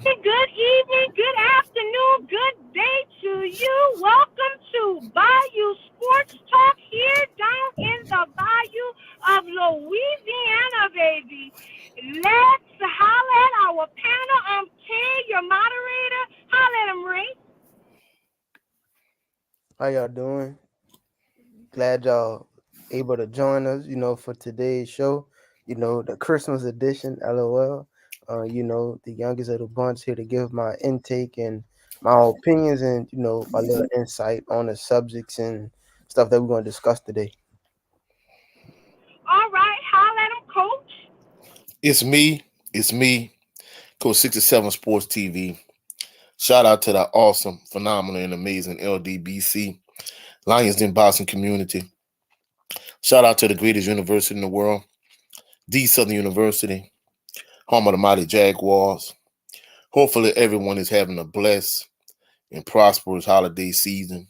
Good evening, good afternoon, good day to you. Welcome to Bayou Sports Talk here down in the Bayou of Louisiana, baby. Let's holler at our panel. I'm Kay, your moderator. Holler at him, Ray. How y'all doing? Glad y'all able to join us, for today's show. The Christmas edition, LOL. The youngest of the bunch here to give my intake and my opinions and, my little insight on the subjects and stuff that we're going to discuss today. All right, holler at him, coach. It's me. It's me, Coach 67 Sports TV. Shout out to the awesome, phenomenal, and amazing LDBC, Lions Den Boston community. Shout out to the greatest university in the world, the Southern University, home of the mighty Jaguars. Hopefully, everyone is having a blessed and prosperous holiday season.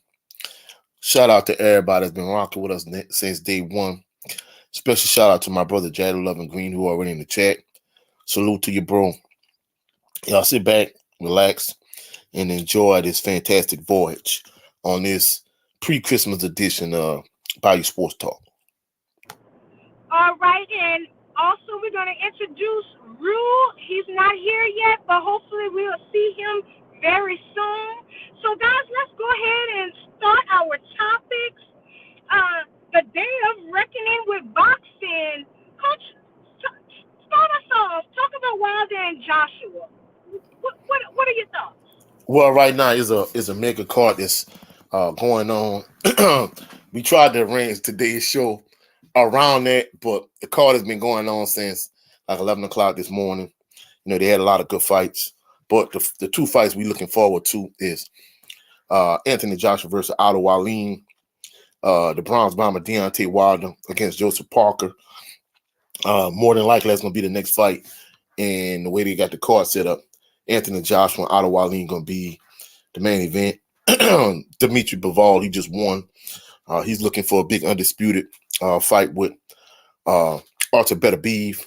Shout out to everybody that's been rocking with us since day one. Special shout out to my brother Jada Loving Green, who already in the chat. Salute to you, bro. Y'all sit back, relax, and enjoy this fantastic voyage on this pre-Christmas edition of Bayou Sports Talk. All right, and also we're going to introduce Rue. He's not here yet, but hopefully we'll see him very soon. So, guys, let's go ahead and start our topics. The day of reckoning with boxing. Coach, start us off. Talk about Wilder and Joshua. What are your thoughts? Well, right now is a mega card that's going on. We tried to arrange today's show around that, but the card has been going on since like 11 o'clock this morning. They had a lot of good fights, but the two fights we looking forward to is Anthony Joshua versus Otto Wallin, the bronze bomber Deontay Wilder against Joseph Parker. More than likely, that's going to be the next fight. And the way they got the card set up, Anthony Joshua and Otto Wallin going to be the main event. Dimitri Bivol, he just won. He's looking for a big undisputed fight with Artur Beterbiev.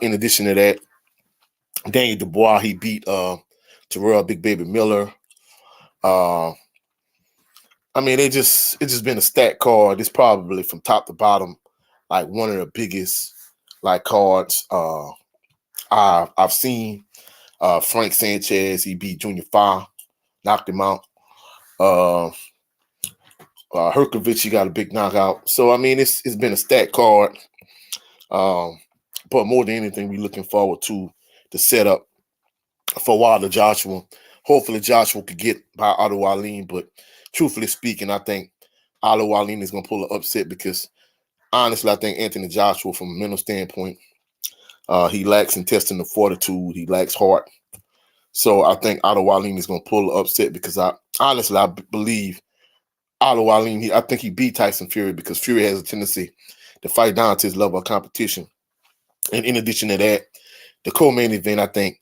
In addition to that, Daniel Dubois, he beat Terrell Big Baby Miller. It's just been a stacked card. It's probably from top to bottom, like one of the biggest like cards I've seen. Frank Sanchez, he beat Junior Fa, knocked him out. Uh, Herkovich, he got a big knockout. So it's been a stacked card. Um, but more than anything, we're looking forward to the setup for Wilder Joshua. Hopefully, Joshua could get by Otto Wallin, but truthfully speaking, I think Otto Wallin is going to pull an upset because honestly, I think Anthony Joshua, from a mental standpoint, he lacks intestinal fortitude. He lacks heart. So I think Otto Wallin is going to pull an upset because I believe Otto Wallin, I think he beat Tyson Fury because Fury has a tendency to fight down to his level of competition. And in addition to that, the co-main event, I think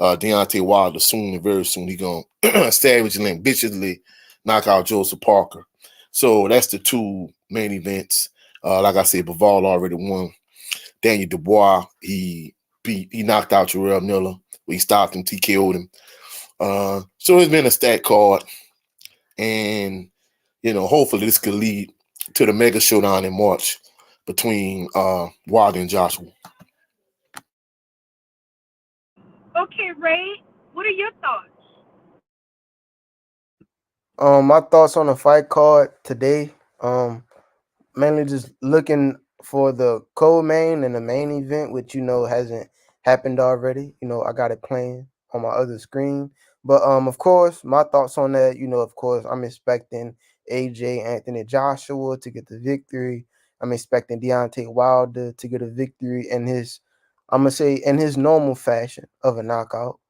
Deontay Wilder soon and very soon, he's going to savagely and viciously knock out Joseph Parker. So that's the two main events. Like I said, Bivol already won. Daniel Dubois, he knocked out Terrell Miller. He stopped him, TKO'd him. So it's been a stacked card. And, hopefully this could lead to the mega showdown in March between Wilder and Joshua. Okay, Ray, what are your thoughts? My thoughts on the fight card today. Mainly just looking for the co-main and the main event, which hasn't happened already. I got it playing on my other screen. But of course, my thoughts on that, of course, I'm expecting AJ Anthony Joshua to get the victory. I'm expecting Deontay Wilder to get a victory in his, I'm gonna say, in his normal fashion of a knockout.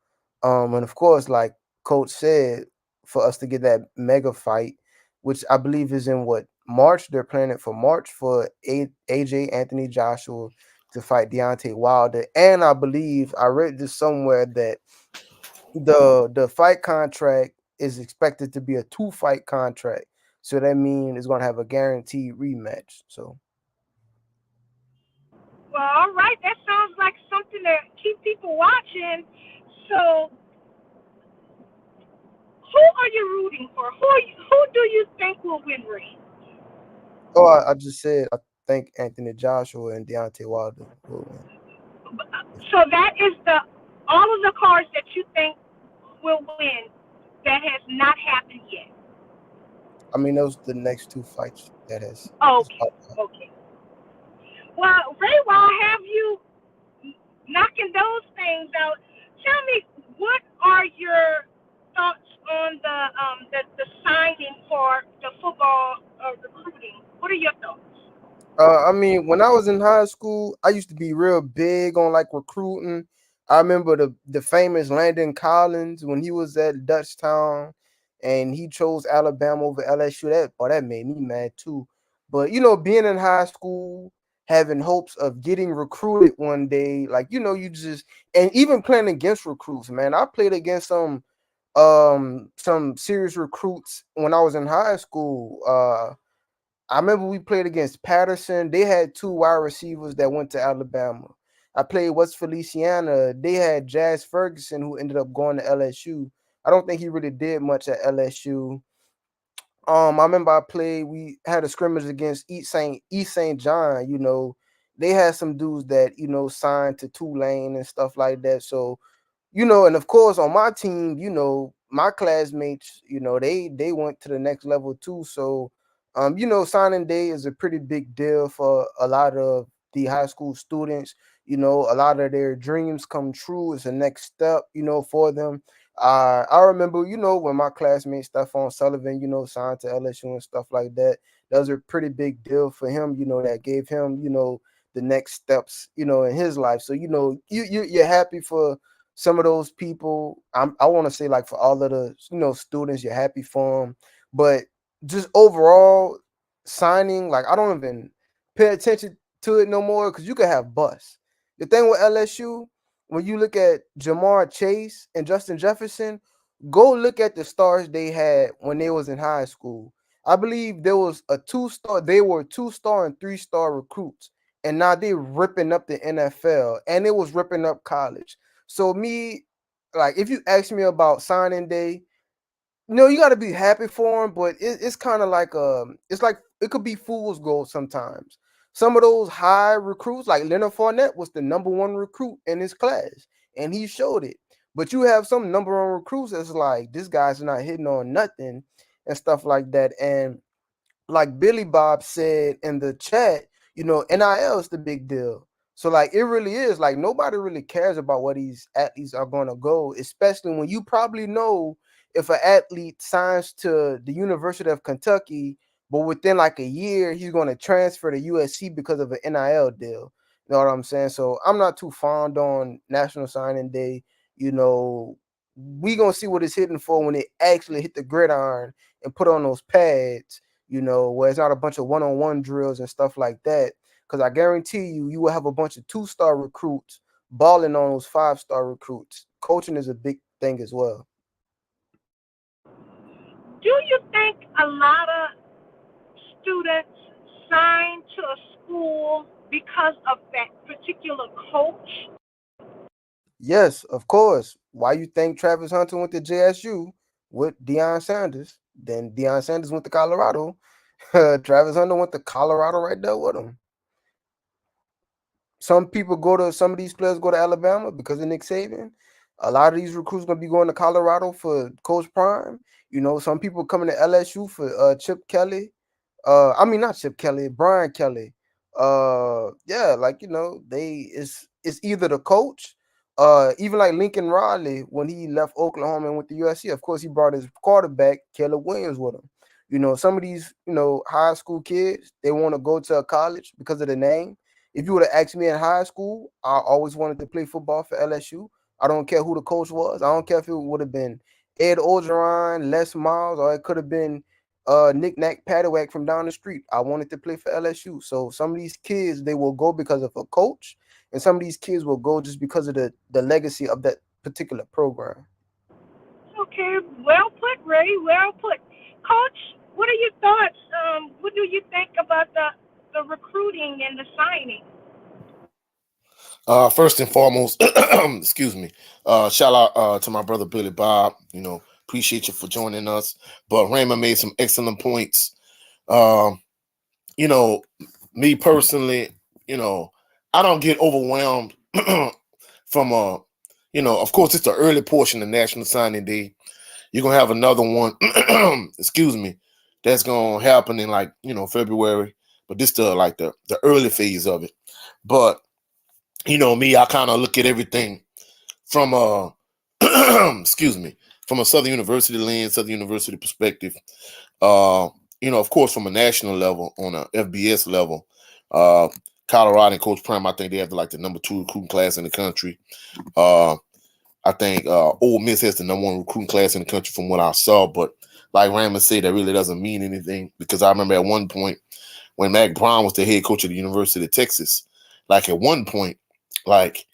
And of course, like Coach said, for us to get that mega fight, which I believe is in what March. They're planning for March for AJ Anthony Joshua to fight Deontay Wilder, and I believe I read this somewhere that the fight contract is expected to be a 2 fight contract. So that means it's gonna have a guaranteed rematch. So Well, all right, that sounds like something to keep people watching. So are you rooting for? Who do you think will win race? Oh, I just said I think Anthony Joshua and Deontay Wilder will win. So that is the all of the cards that you think will win that has not happened yet. I mean, those the next two fights that has Okay, popped up. okay. Well, Ray, while I have you knocking those things out, tell me what are your thoughts on the signing for the football recruiting? What are your thoughts? I mean, when I was in high school, I used to be real big on like recruiting. I remember the famous Landon Collins when he was at Dutchtown, and he chose Alabama over LSU. That made me mad too. But being in high school, having hopes of getting recruited one day, like you just and even playing against recruits, man. I played against some serious recruits when I was in high school. I remember we played against Patterson. They had two wide receivers that went to Alabama. I played West Feliciana. They had Jazz Ferguson, who ended up going to LSU. I don't think he really did much at LSU. I remember I played. We had a scrimmage against East St. John. They had some dudes that signed to Tulane and stuff like that. So and of course on my team, my classmates, they went to the next level too. So, signing day is a pretty big deal for a lot of the high school students. A lot of their dreams come true. It's a next step, for them. I remember, when my classmate Stephon Sullivan, signed to LSU and stuff like that. That was a pretty big deal for him. That gave him, the next steps, in his life. So, you're happy for some of those people. I want to say like for all of the students, you're happy for them, but just overall signing, like I don't even pay attention to it no more because you could have bust. The thing with LSU, when you look at Jamar Chase and Justin Jefferson, go look at the stars they had when they was in high school. I believe there was a 2-star. They were 2-star and 3-star recruits, and now they ripping up the NFL, and it was ripping up college. So me, like, if you ask me about signing day, you got to be happy for him, but it's kind of like it's like it could be fool's gold sometimes. Some of those high recruits, like Leonard Fournette, was the number one recruit in his class, and he showed it. But you have some number one recruits that's like this guy's not hitting on nothing and stuff like that, and like Billy Bob said in the chat, NIL is the big deal. So like it really is like nobody really cares about where these athletes are going to go, especially when you probably know if an athlete signs to the University of Kentucky, but within like a year he's going to transfer to USC because of an NIL deal. You know what I'm saying? So I'm not too fond on National Signing Day. You know, we gonna see what it's hitting for when it actually hit the gridiron and put on those pads, where it's not a bunch of one-on-one drills and stuff like that. Because I guarantee you, you will have a bunch of 2-star recruits balling on those 5-star recruits. Coaching is a big thing as well. Do you think a lot of students sign to a school because of that particular coach? Yes, of course. Why you think Travis Hunter went to JSU with Deion Sanders? Then Deion Sanders went to Colorado. Travis Hunter went to Colorado right there with him. Some of these players go to Alabama because of Nick Saban. A lot of these recruits gonna be going to Colorado for Coach Prime. Some people coming to LSU for Chip Kelly. I mean not Chip Kelly, Brian Kelly. Yeah, like it's either the coach, even like Lincoln Riley when he left Oklahoma and went to USC. Of course, he brought his quarterback Caleb Williams with him. Some of these high school kids they want to go to a college because of the name. If you would have asked me in high school, I always wanted to play football for LSU. I don't care who the coach was. I don't care if it would have been Ed Orgeron, Les Miles, or it could have been Nick Nack Paddywhack from down the street. I wanted to play for LSU. So some of these kids they will go because of a coach, and some of these kids will go just because of the legacy of that particular program. Okay, well put, Ray. Well put, Coach. What are your thoughts? What do you think about the recruiting and the signing? First and foremost, excuse me. Shout out to my brother Billy Bob. Appreciate you for joining us. But Raymond made some excellent points. Um, you know, me personally, you know, I don't get overwhelmed from of course it's the early portion of National Signing Day. You're gonna have another one, excuse me, that's gonna happen in like, February. But this the like the early phase of it. But me, I kind of look at everything from excuse me, from a Southern University lens, Southern University perspective. Of course, from a national level, on a FBS level, uh, Colorado and Coach Prime, I think they have like the number 2 recruiting class in the country. I think Ole Miss has the number 1 recruiting class in the country from what I saw. But like Raymond said, that really doesn't mean anything, because I remember at one point when Mac Brown was the head coach of the University of Texas, like at one point, like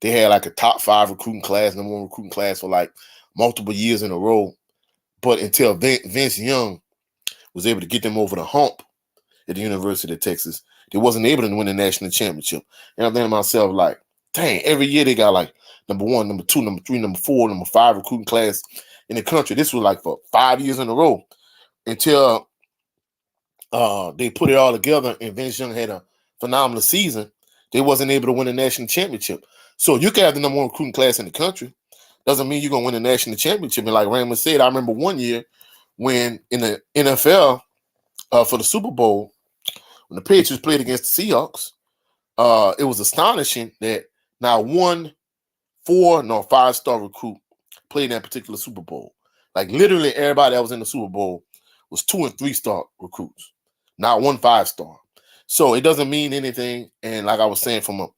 they had like a top 5 recruiting class, number 1 recruiting class for like multiple years in a row. But until Vince Young was able to get them over the hump at the University of Texas, they wasn't able to win the national championship. And I'm thinking to myself, like, dang, every year they got like number 1, number 2, number 3, number 4, number 5 recruiting class in the country. This was like for 5 years in a row until they put it all together and Vince Young had a phenomenal season. They wasn't able to win a national championship. So you can have the number 1 recruiting class in the country. Doesn't mean you're going to win a national championship. And like Raymond said, I remember one year when in the NFL for the Super Bowl, when the Patriots played against the Seahawks, it was astonishing that not one 4 nor 5-star recruit played in that particular Super Bowl. Like literally everybody that was in the Super Bowl was 2 and 3-star recruits, not 1 5-star. So it doesn't mean anything. And like I was saying, from a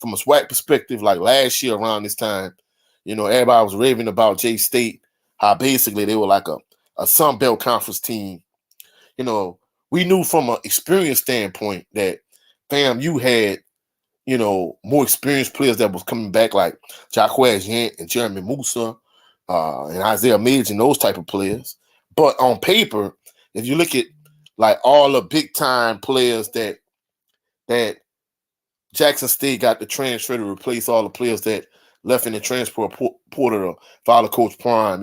SWAC perspective, like last year around this time, everybody was raving about J-State, how basically they were like a Sun Belt Conference team. We knew from an experience standpoint that FAMU had, more experienced players that was coming back, like Jacquez Yant and Jeremy Musa and Isaiah Midge and those type of players. But on paper, if you look at like all the big time players that Jackson State got to transfer to replace all the players that left in the transfer portal to follow Coach Prime,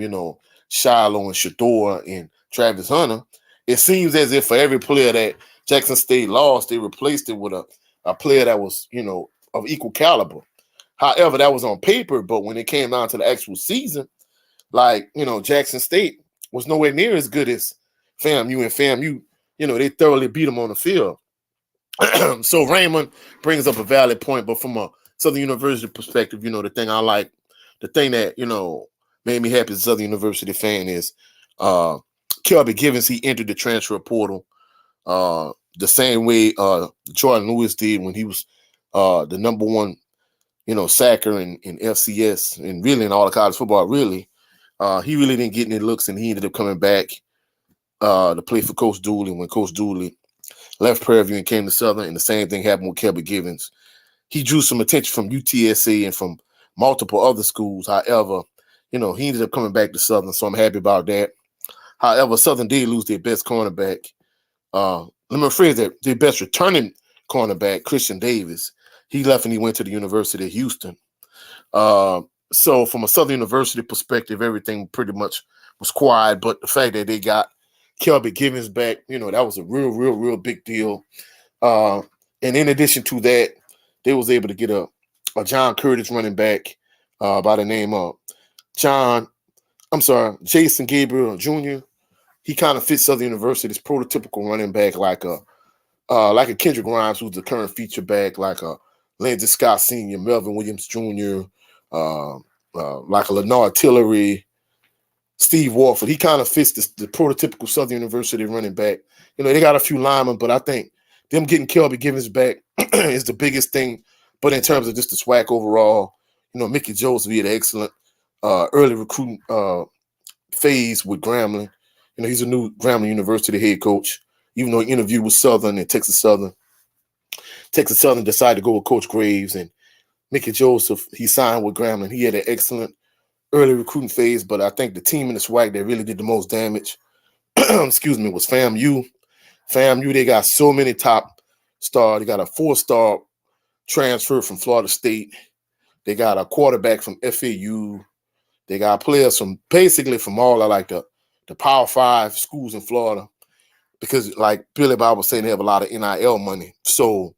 Shiloh and Shador and Travis Hunter. It seems as if for every player that Jackson State lost, they replaced it with a player that was, of equal caliber. However, that was on paper, but when it came down to the actual season, like, Jackson State was nowhere near as good as FAMU, and FAMU, they thoroughly beat them on the field. So Raymond brings up a valid point, but from a Southern University perspective, the thing I like, the thing that, made me happy as a Southern University fan is Kelby Givens. He entered the transfer portal the same way Jordan Lewis did when he was the number 1, sacker in FCS and really in all of college football, really. He really didn't get any looks, and he ended up coming back to play for Coach Dooley when Coach Dooley left Prairie View and came to Southern, and the same thing happened with Kelby Givens. He drew some attention from UTSA and from multiple other schools. However, he ended up coming back to Southern, so I'm happy about that. However, Southern did lose their best cornerback. Let me rephrase that. Their best returning cornerback, Christian Davis. He left and he went to the University of Houston. So from a Southern University perspective, everything pretty much was quiet, but the fact that they got Kelby Givens back, that was a real big deal. And in addition to that, they was able to get a John Curtis running back by the name of Jason Gabriel Jr. He kind of fits Southern University's prototypical running back, like a Kendrick Grimes, who's the current feature back, like a Lindsey Scott Sr., Melvin Williams Jr., like a Lenard Tillery, Steve Warford. He kind of fits the prototypical Southern University running back. They got a few linemen, but I think them getting Kelby Givens back is the biggest thing. But in terms of just the SWAC overall, Mickey Joseph had an excellent early recruiting phase with Grambling. He's a new Grambling University head coach. Even though he interviewed with Southern and Texas Southern decided to go with Coach Graves, and Mickey Joseph, he signed with Grambling. He had an excellent early recruiting phase, but I think the team in the SWAC that really did the most damage, excuse me, was FAMU. FAMU, they got so many top stars. They got a 4-star transfer from Florida State. They got a quarterback from FAU. They got players from basically from all of like the Power Five schools in Florida because like Billy Bob was saying, they have a lot of NIL money, so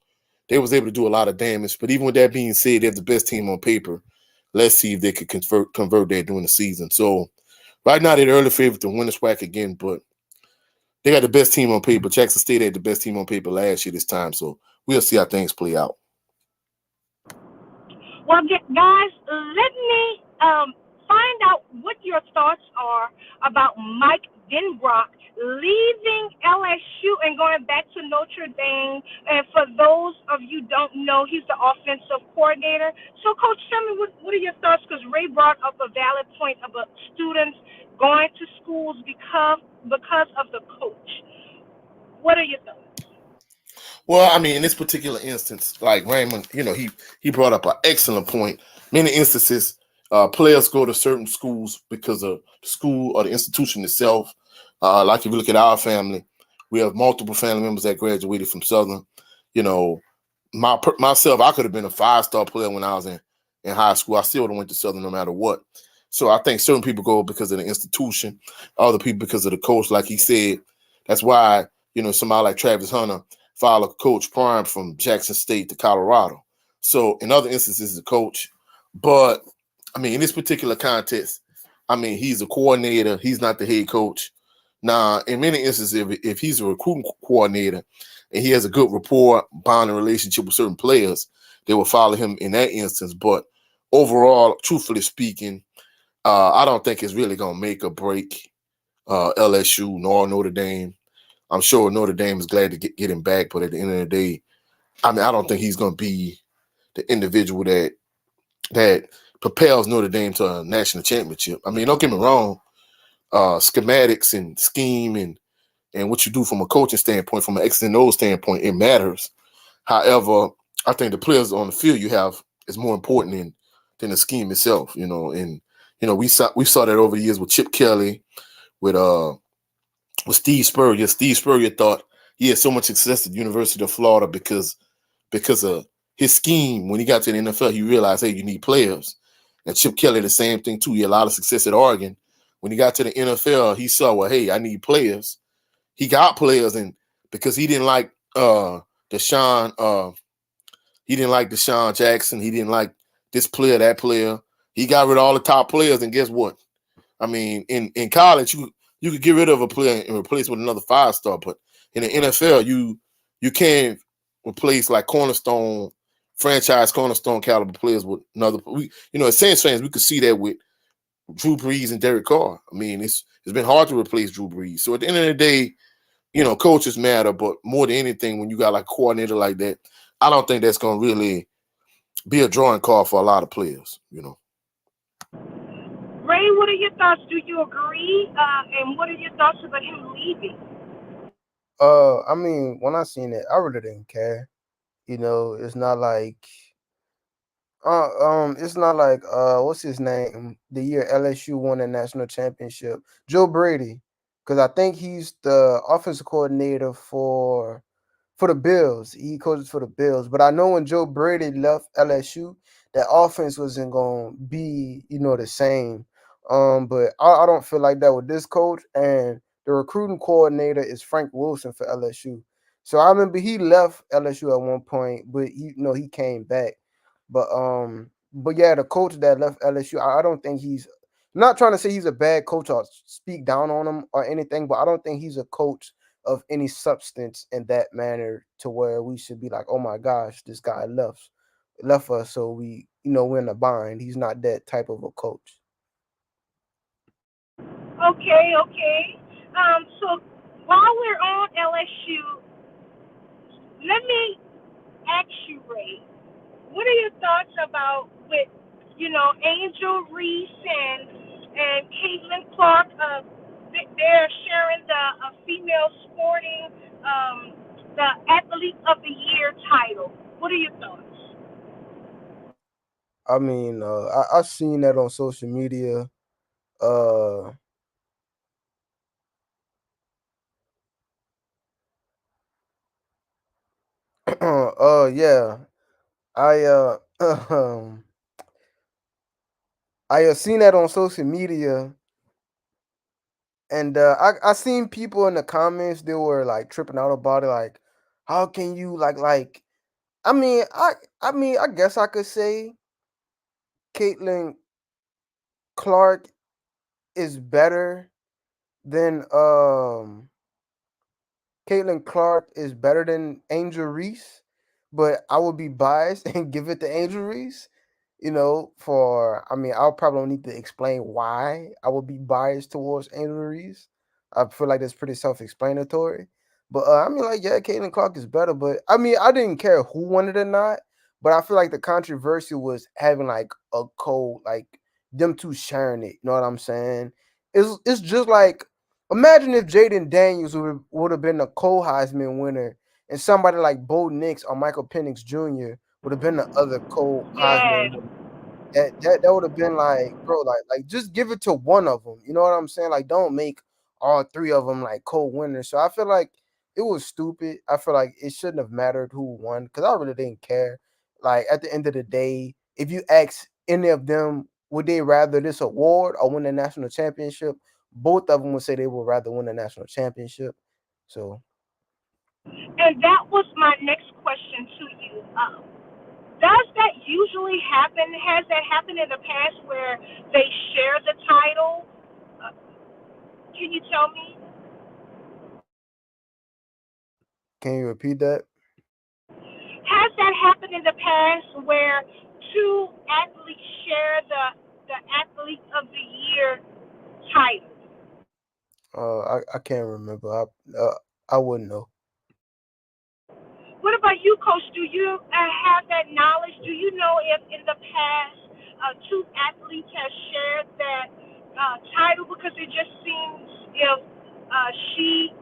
they was able to do a lot of damage. But even with that being said, they're the best team on paper. Let's see if they could convert that during the season. So right now they're the early favorite to win the SWAC again, but they got the best team on paper. Jackson State had the best team on paper last year this time, so we'll see how things play out. Well, guys, let me find out what your thoughts are about Mike Denbrock leaving LSU and going back to Notre Dame. And for those of you don't know, he's the offensive coordinator. So, Coach, tell me what are your thoughts? Because Ray brought up a valid point about students going to schools because of the coach. What are your thoughts? Well, I mean, in this particular instance, like Raymond, he brought up an excellent point. Many instances, players go to certain schools because of the school or the institution itself. Like if you look at our family, we have multiple family members that graduated from Southern. You know, myself, I could have been a 5-star player when I was in high school. I still would have went to Southern no matter what. So I think certain people go because of the institution, other people because of the coach. Like he said, that's why somebody like Travis Hunter followed Coach Prime from Jackson State to Colorado. So in other instances, the coach. But I mean, in this particular context, I mean, he's a coordinator. He's not the head coach. Now, in many instances, if he's a recruiting coordinator and he has a good rapport, bonding relationship with certain players, they will follow him in that instance. But overall, truthfully speaking, I don't think it's really going to make or break LSU nor Notre Dame. I'm sure Notre Dame is glad to get him back, but at the end of the day, I mean, I don't think he's going to be the individual that propels Notre Dame to a national championship. I mean, don't get me wrong, schematics and scheme and what you do from a coaching standpoint, from an X and O standpoint, it matters. However, I think the players on the field you have is more important than the scheme itself. And we saw that over the years with Chip Kelly, with Steve Spurrier. Steve Spurrier thought he had so much success at the University of Florida because of his scheme. When he got to the NFL, he realized, hey, you need players. And Chip Kelly, the same thing too. He had a lot of success at Oregon. When he got to the NFL, he saw, well, hey, I need players. He got players, and because Deshaun, he didn't like Deshaun Jackson. He didn't like this player, that player. He got rid of all the top players, and guess what? I mean, in college, you could get rid of a player and replace with another 5-star, but in the NFL, you can't replace like franchise cornerstone caliber players with another. As Saints fans, we could see that with Drew Brees and Derek Carr. I mean, it's been hard to replace Drew Brees. So at the end of the day, coaches matter, but more than anything, when you got like a coordinator like that, I don't think that's going to really be a drawing card for a lot of players. Ray, what are your thoughts? Do you agree? And what are your thoughts about him leaving? I mean, when I seen it, I really didn't care. It's not like what's his name? The year LSU won the national championship, Joe Brady, because I think he's the offensive coordinator for the Bills. He coaches for the Bills. But I know when Joe Brady left LSU, that offense wasn't gonna be, the same. But I don't feel like that with this coach. And the recruiting coordinator is Frank Wilson for LSU. So I remember he left LSU at one point, but he came back. But yeah, the coach that left LSU, I don't think he's not trying to say he's a bad coach or speak down on him or anything, but I don't think he's a coach of any substance in that manner to where we should be like, oh my gosh, this guy left us, so we're in a bind. He's not that type of a coach. Okay, okay. So while we're on LSU, let me ask you, Ray, what are your thoughts about with Angel Reese and Caitlin Clark? They're sharing the female sporting the athlete of the year title. What are your thoughts? I mean, I've seen that on social media. Uh, yeah, I I seen that on social media, and I seen people in the comments they were like tripping out about it, like, how can you like? I mean, I guess I could say Caitlin Clark is better than Caitlin Clark is better than Angel Reese, but I would be biased and give it to Angel Reese. For I mean, I'll probably don't need to explain why I would be biased towards Angel Reese. I feel like that's pretty self-explanatory. But I mean, like, yeah, Caitlin Clark is better. But I mean, I didn't care who won it or not. But I feel like the controversy was having like a code, like them two sharing it. You know what I'm saying? It's just like, imagine if Jaden Daniels would have been a co-Heisman winner, and somebody like Bo Nix or Michael Penix Jr. would have been the other co-Heisman Yes. winner. That would have been like, bro, like just give it to one of them. You know what I'm saying? Like, don't make all three of them like co-winners. So I feel like it was stupid. I feel like it shouldn't have mattered who won because I really didn't care. Like at the end of the day, if you ask any of them, would they rather this award or win the national championship? Both of them would say they would rather win the national championship. So And that was my next question to you. Does that usually happen? Has that happened in the past where they share the title? Uh, can you tell me? can you repeat that? Has that happened in the past where two athletes share the athlete of the year title? I can't remember. I wouldn't know. What about you, Coach? Do you have that knowledge? Do you know if in the past two athletes have shared that title? Because it just seems if she,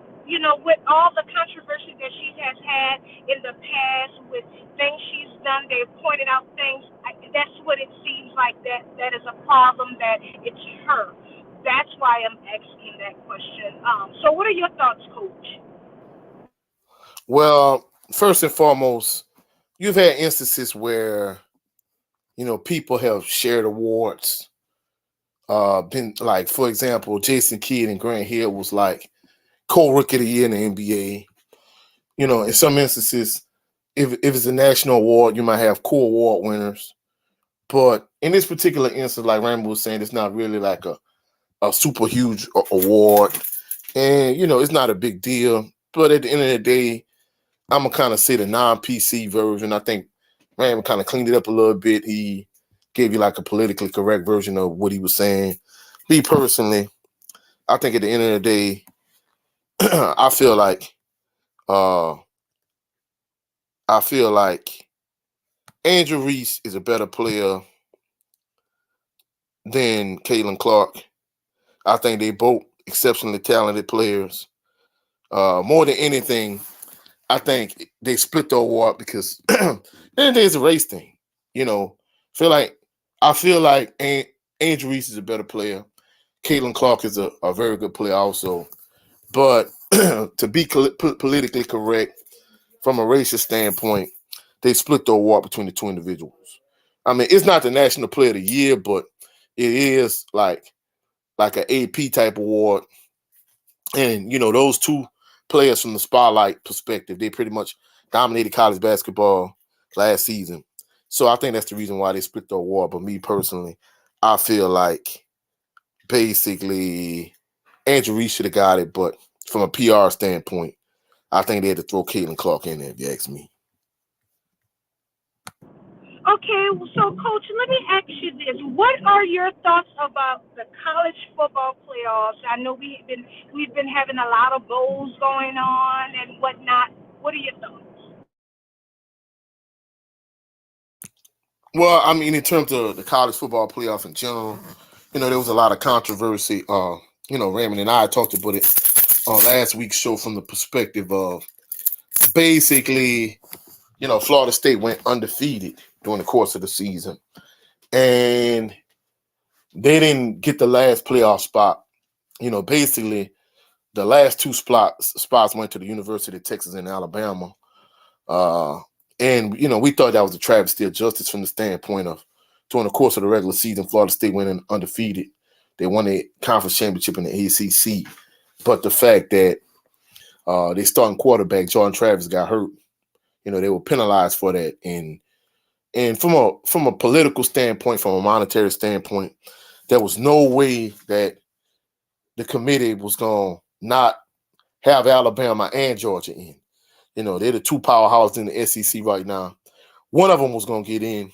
with all the controversy that she has had in the past with things she's done, they've pointed out things. That's what it seems like. That is a problem. That it's her. That's why I'm asking that question. So, what are your thoughts, Coach? Well, first and foremost, you've had instances where people have shared awards. Been like, for example, Jason Kidd and Grant Hill was like co-rookie of the year in the NBA. In some instances, if it's a national award, you might have co-award winners. But in this particular instance, like Rainbow was saying, it's not really like a super huge award, and it's not a big deal. But at the end of the day, I'm gonna kind of say the non-PC version. I think Randall kind of cleaned it up a little bit. He gave you like a politically correct version of what he was saying. Me personally, I think at the end of the day, I feel like uh I feel like Andrew Reese is a better player than Caitlin Clark. I think they both exceptionally talented players. More than anything, I think they split the award because then there's a race thing. You know, feel like I feel like Angel Reese is a better player. Caitlin Clark is a very good player also. But to be politically correct from a racist standpoint, they split the award between the two individuals. I mean, it's not the National Player of the Year, but it is like an AP type award. And those two players from the spotlight perspective, they pretty much dominated college basketball last season. So I think that's the reason why they split the award. But me personally, I feel like basically Andrew Reese should have got it, but from a PR standpoint, I think they had to throw Caitlin Clark in there, if you ask me. Okay, so Coach, let me ask you this: what are your thoughts about the college football playoffs? I know we've been having a lot of bowls going on and whatnot. What are your thoughts? Well, I mean, in terms of the college football playoff in general, there was a lot of controversy. Raymond and I talked about it on last week's show from the perspective of basically, Florida State went undefeated during the course of the season, and they didn't get the last playoff spot. Basically, the last two spots went to the University of Texas and Alabama. Uh, and we thought that was a travesty of justice from the standpoint of During the course of the regular season, Florida State went in undefeated. They won a conference championship in the ACC. But the fact that they starting quarterback Jordan Travis got hurt, they were penalized for that. And from a political standpoint, from a monetary standpoint, there was no way that the committee was going to not have Alabama and Georgia in. They're the two powerhouses in the SEC right now. One of them was going to get in.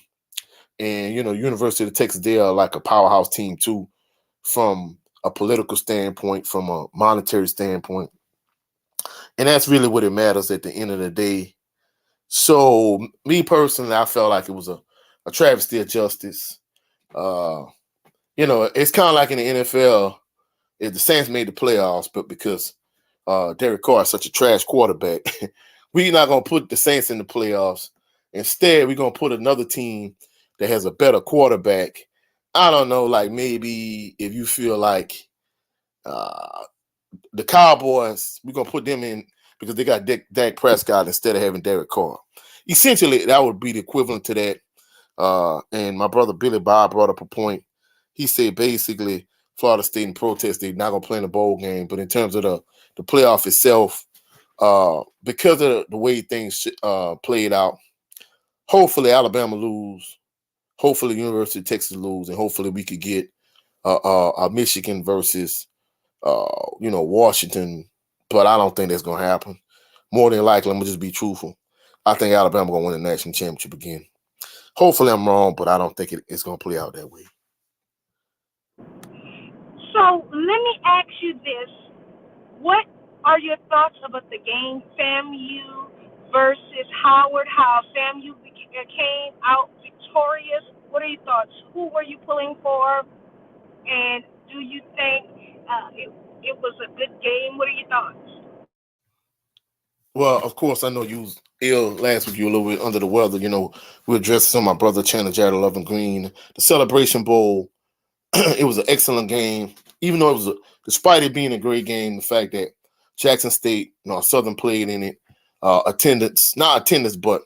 And, University of Texas, they are like a powerhouse team too, from a political standpoint, from a monetary standpoint. And that's really what it matters at the end of the day. So, me personally, I felt like it was a travesty of justice. It's kind of like in the NFL, if the Saints made the playoffs, but because Derek Carr is such a trash quarterback, we're not going to put the Saints in the playoffs. Instead, we're going to put another team that has a better quarterback. I don't know, like maybe if you feel like the Cowboys, we're going to put them in because they got Dak Prescott instead of having Derek Carr. Essentially, that would be the equivalent to that. And my brother Billy Bob brought up a point. He said basically Florida State in protest, they're not going to play in the bowl game. But in terms of the playoff itself, because of the way things played out, hopefully Alabama lose, hopefully University of Texas lose, and hopefully we could get Michigan versus Washington. But I don't think that's going to happen. More than likely, I'm going to just be truthful. I think Alabama going to win the national championship again. Hopefully I'm wrong, but I don't think it's going to play out that way. So let me ask you this. What are your thoughts about the game FAMU versus Howard, how FAMU came out victorious? What are your thoughts? Who were you pulling for? And do you think it was a good game? What are your thoughts? Well, of course, I know you was ill last week. You were a little bit under the weather. We addressed some of my brother Chandler Jared Loving Green. The Celebration Bowl, it was an excellent game. Even though despite it being a great game, the fact that Jackson State, Southern played in it, not attendance, but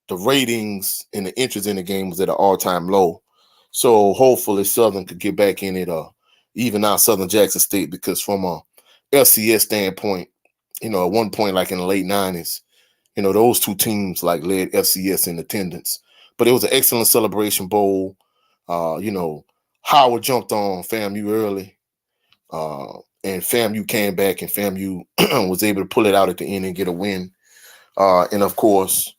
the ratings and the interest in the game was at an all-time low. So hopefully Southern could get back in it, even out Southern Jackson State, because from a FCS standpoint, at one point, like in the late 90s, those two teams like led FCS in attendance. But it was an excellent Celebration Bowl. Howard jumped on FAMU early, and FAMU came back, and FAMU was able to pull it out at the end and get a win. And of course,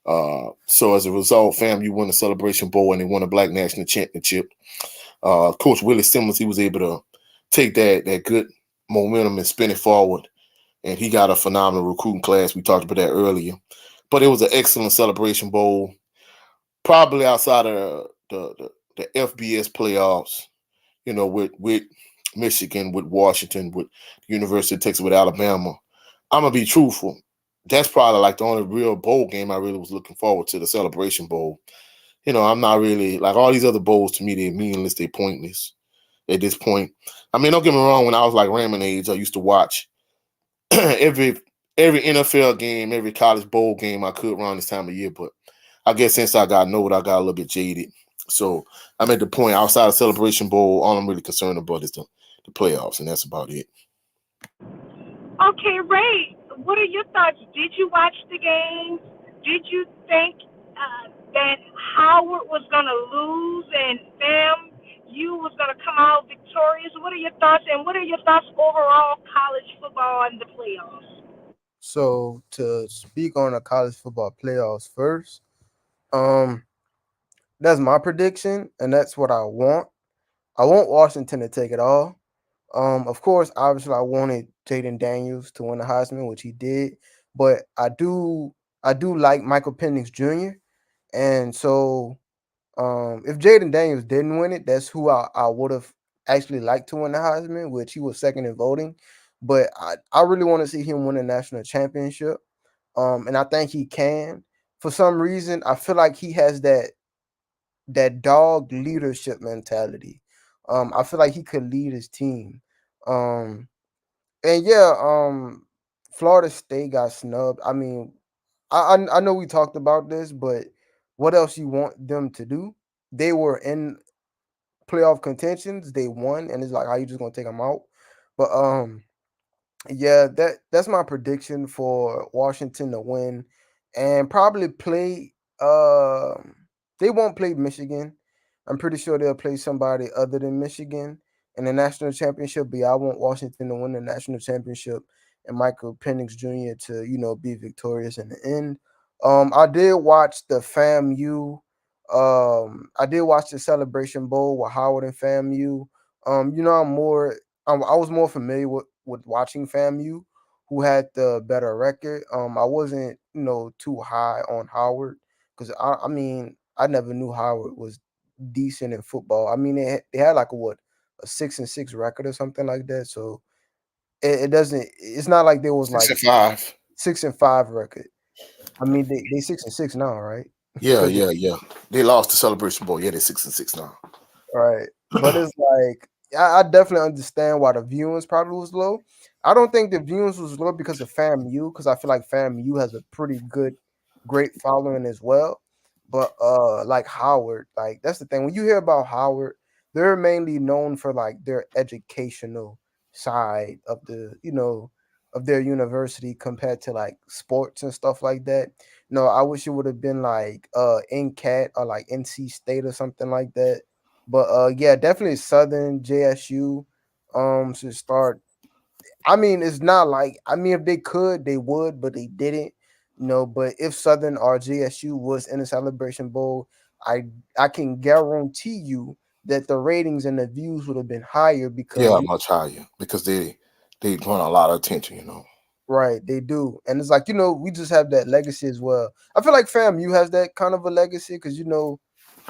so as a result, FAMU won the Celebration Bowl and they won a Black National Championship. Coach Willie Simmons, he was able to take that good momentum and spin it forward. And he got a phenomenal recruiting class. We talked about that earlier. But it was an excellent Celebration Bowl. Probably outside of the FBS playoffs, with Michigan, with Washington, with the University of Texas, with Alabama. I'm going to be truthful. That's probably like the only real bowl game I really was looking forward to, the Celebration Bowl. I'm not really, like all these other bowls to me, they're meaningless, they're pointless at this point. I mean, don't get me wrong, when I was like Raymond age, I used to watch every NFL game, every college bowl game I could around this time of year. But I guess since I got older, I got a little bit jaded. So I'm at the point outside of Celebration Bowl, all I'm really concerned about is the playoffs, and that's about it. Okay, Ray, what are your thoughts? Did you watch the game? Did you think that Howard was going to lose and you was going to come out victorious? What are your thoughts? And what are your thoughts overall, college football and the playoffs? So to speak on the college football playoffs first, um, that's my prediction, and that's what I want. I want Washington to take it all. Of course, obviously, I wanted Jaden Daniels to win the Heisman, which he did, but I do like Michael Penix Jr. And so, if Jaden Daniels didn't win it, that's who I would have actually liked to win the Heisman, which he was second in voting. But I really want to see him win a national championship. And I think he can. For some reason, I feel like he has that dog leadership mentality. I feel like he could lead his team. Um, and yeah, Florida State got snubbed. I mean, I know we talked about this, but what else you want them to do? they were in playoff contentions. They won, and it's like, how you just gonna take them out? But yeah, that's my prediction for Washington to win, and probably play. They won't play Michigan. I'm pretty sure they'll play somebody other than Michigan in the national championship. But yeah, I want Washington to win the national championship and Michael Penix Jr. to be victorious in the end. I did watch the FAMU. I did watch the Celebration Bowl with Howard and FAMU. I was more familiar with watching FAMU, who had the better record. I wasn't too high on Howard because I mean I never knew Howard was decent in football. I mean they had like a 6-6 record or something like that. So it doesn't. It's not like there was Six like and five. 6-5 record. I mean they 6-6 now, right? Yeah, Because yeah, yeah. They lost the Celebration Bowl. Yeah, they're 6-6 now. right. But it's like I definitely understand why the viewings probably was low. I don't think the viewings was low because of FAMU, because I feel like FAMU has a pretty great following as well. But like Howard, like that's the thing. When you hear about Howard, they're mainly known for like their educational side of of their university compared to like sports and stuff like that. No, I wish it would have been like NCAT or like NC State or something like that. But yeah, definitely Southern JSU should start. I mean, it's not like I mean if they could, they would, but they didn't. But if Southern or JSU was in the Celebration Bowl, I I can guarantee you that the ratings and the views would have been higher because Yeah, much higher because they drawn a lot of attention. right, they do. And it's like, we just have that legacy as well. I feel like FAMU has that kind of a legacy because,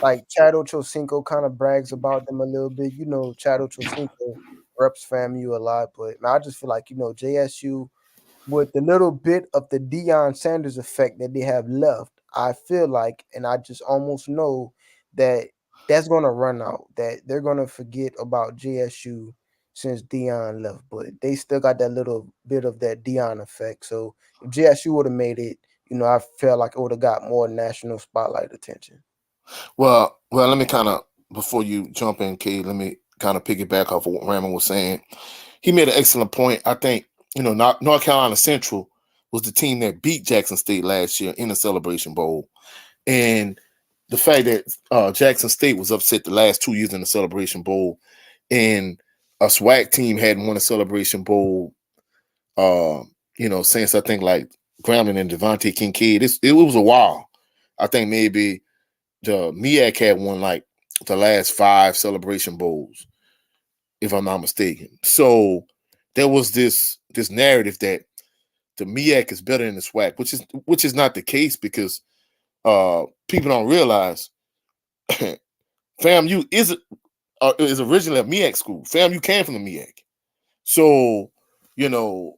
like Chad Ochocinco kind of brags about them a little bit. Chad Ochocinco reps FAMU a lot, but man, I just feel like, JSU with the little bit of the Deion Sanders effect that they have left, I feel like, and I just almost know that that's gonna run out. That they're gonna forget about JSU since Dion left, but they still got that little bit of that Dion effect. So if JSU would have made it, I felt like it would have got more national spotlight attention. Well, let me kind of before you jump in, Kay. Let me kind of piggyback off of what Raymond was saying. He made an excellent point. I think North Carolina Central was the team that beat Jackson State last year in the Celebration Bowl, and the fact that Jackson State was upset the last 2 years in the Celebration Bowl, and a SWAC team hadn't won a Celebration Bowl, since I think like Grambling and Devontae Kincaid. It was a while. I think maybe the MEAC had won like the last 5 Celebration Bowls, if I'm not mistaken. So there was this narrative that the MEAC is better than the SWAC, which is not the case because people don't realize FAMU is originally a MEAC school. FAMU came from the MEAC, so you know.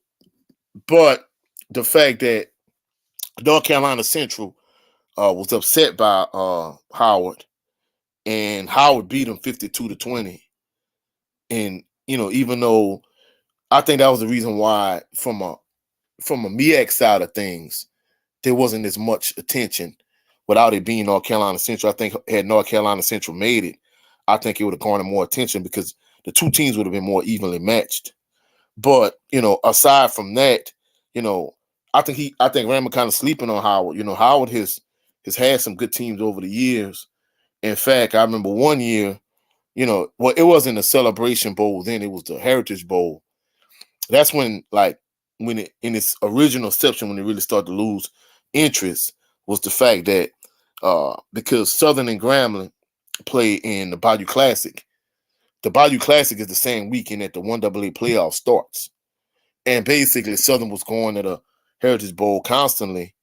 But the fact that North Carolina Central was upset by Howard, and Howard beat them 52-20, and even though I think that was the reason why from a MEAC side of things there wasn't as much attention without it being North Carolina Central. I think had North Carolina Central made it, I think it would have garnered more attention because the two teams would have been more evenly matched. But aside from that, you know, I think Raymond kind of sleeping on Howard. Howard has had some good teams over the years. In fact, I remember one year, well, it wasn't a Celebration Bowl then; it was the Heritage Bowl. That's when it in its original inception, when it really started to lose interest, was the fact that because Southern and Grambling play in the Bayou Classic. The Bayou Classic is the same weekend that the 1AA playoff starts. And basically Southern was going to the Heritage Bowl constantly.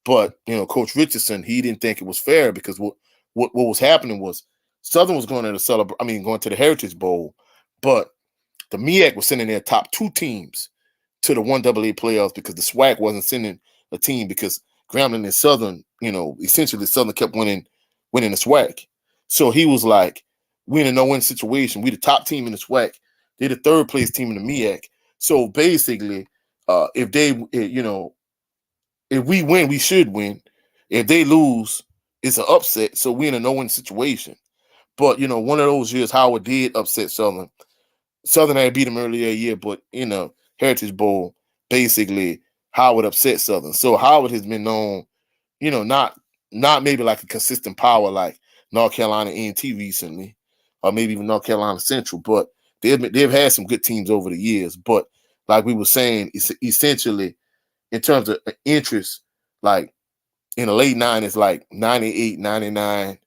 But, Coach Richardson, he didn't think it was fair because what was happening was Southern was going to going to the Heritage Bowl, but the MEAC was sending their top 2 teams to the 1AA playoffs because the SWAC wasn't sending a team because Grambling and Southern, essentially Southern kept winning the SWAC. So he was like, we in a no-win situation. We the top team in the SWAC. They're the third place team in the MEAC. So basically, if they, if we win, we should win. If they lose, it's an upset. So we in a no-win situation. But one of those years Howard did upset Southern. Southern had beat them earlier year, but Heritage Bowl, basically Howard upset Southern. So Howard has been known, not maybe like a consistent power like North Carolina A&T recently, or maybe even North Carolina Central, but they've had some good teams over the years. But like we were saying, it's essentially in terms of interest, like in the late 90s, like 98, 99,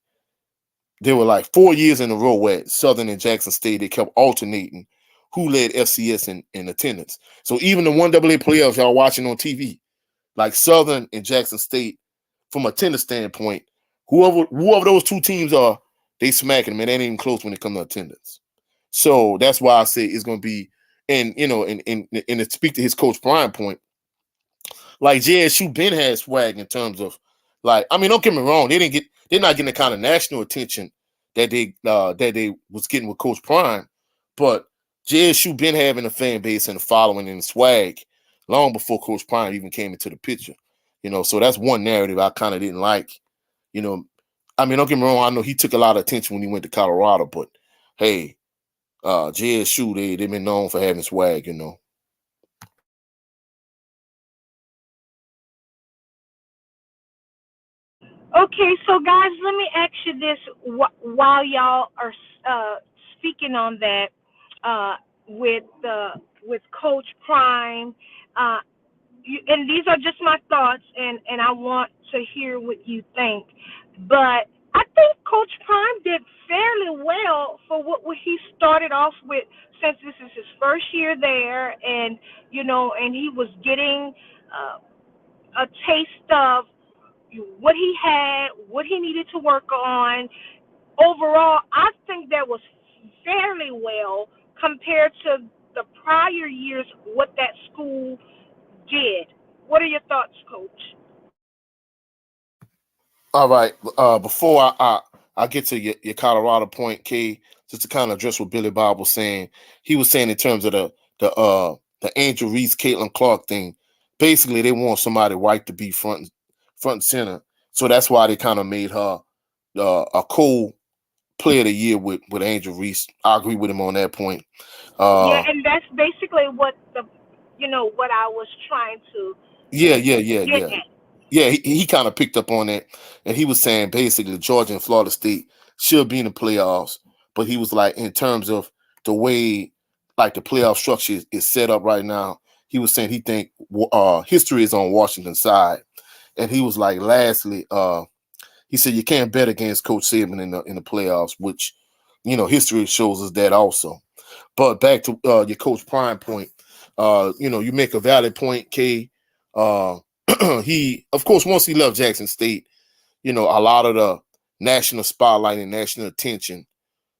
there were like 4 years in a row where Southern and Jackson State, they kept alternating who led FCS in attendance. So even the 1AA playoffs y'all watching on TV, like Southern and Jackson State, from a attendance standpoint, whoever those two teams are, they smacking them, and they ain't even close when it comes to attendance. So that's why I say it's going to be, and to speak to his coach Brian point, like JSU been had swag in terms of, like, I mean, don't get me wrong, they're not getting the kind of national attention that they was getting with Coach Prime, but JSU been having a fan base and a following and swag long before Coach Prime even came into the picture. So that's one narrative I kind of didn't like. You know, I mean, don't get me wrong, I know he took a lot of attention when he went to Colorado, but hey, JSU, they've been known for having swag. Okay, so guys, let me ask you this while y'all are uh, speaking on that uh, with Coach Prime. Uh, and these are just my thoughts, and I want to hear what you think. But I think Coach Prime did fairly well for what he started off with, since this is his first year there, and and he was getting a taste of what he had, what he needed to work on. Overall, I think that was fairly well compared to the prior years what that school did. What are your thoughts, Coach? All right. Before I get to your Colorado point, K, just to kind of address what Billy Bob was saying, he was saying in terms of the Angel Reese, Caitlin Clark thing. Basically, they want somebody white to be front and center, so that's why they kind of made her a co-player of the year with Angel Reese. I agree with him on that point. Yeah, Uh, and that's basically what what I was trying yeah, to yeah, yeah, get yeah. at. Yeah, he kind of picked up on that, and he was saying basically Georgia and Florida State should be in the playoffs, but he was like, in terms of the way like the playoff structure is set up right now, he was saying he think history is on Washington's side, and he was like, lastly, he said you can't bet against Coach Saban in the playoffs, which history shows us that also. But back to your Coach Prime point, you make a valid point, K. Uh, he, of course, once he left Jackson State, a lot of the national spotlight and national attention,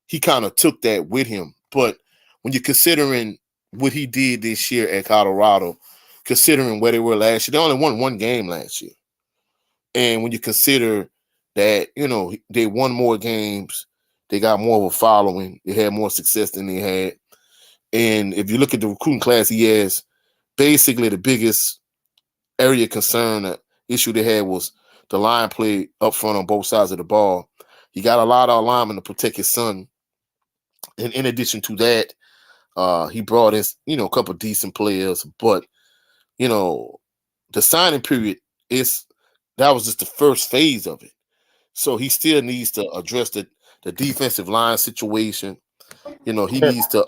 he kind of took that with him. But when you're considering what he did this year at Colorado, considering where they were last year, they only won one game last year. And when you consider that, they won more games, they got more of a following, they had more success than they had. And if you look at the recruiting class he has, basically the biggest area of concern, issue they had was the line play up front on both sides of the ball. He got a lot of linemen to protect his son. And in addition to that, he brought in, a couple decent players. But, you know, the signing period that was just the first phase of it. So he still needs to address the defensive line situation. He needs to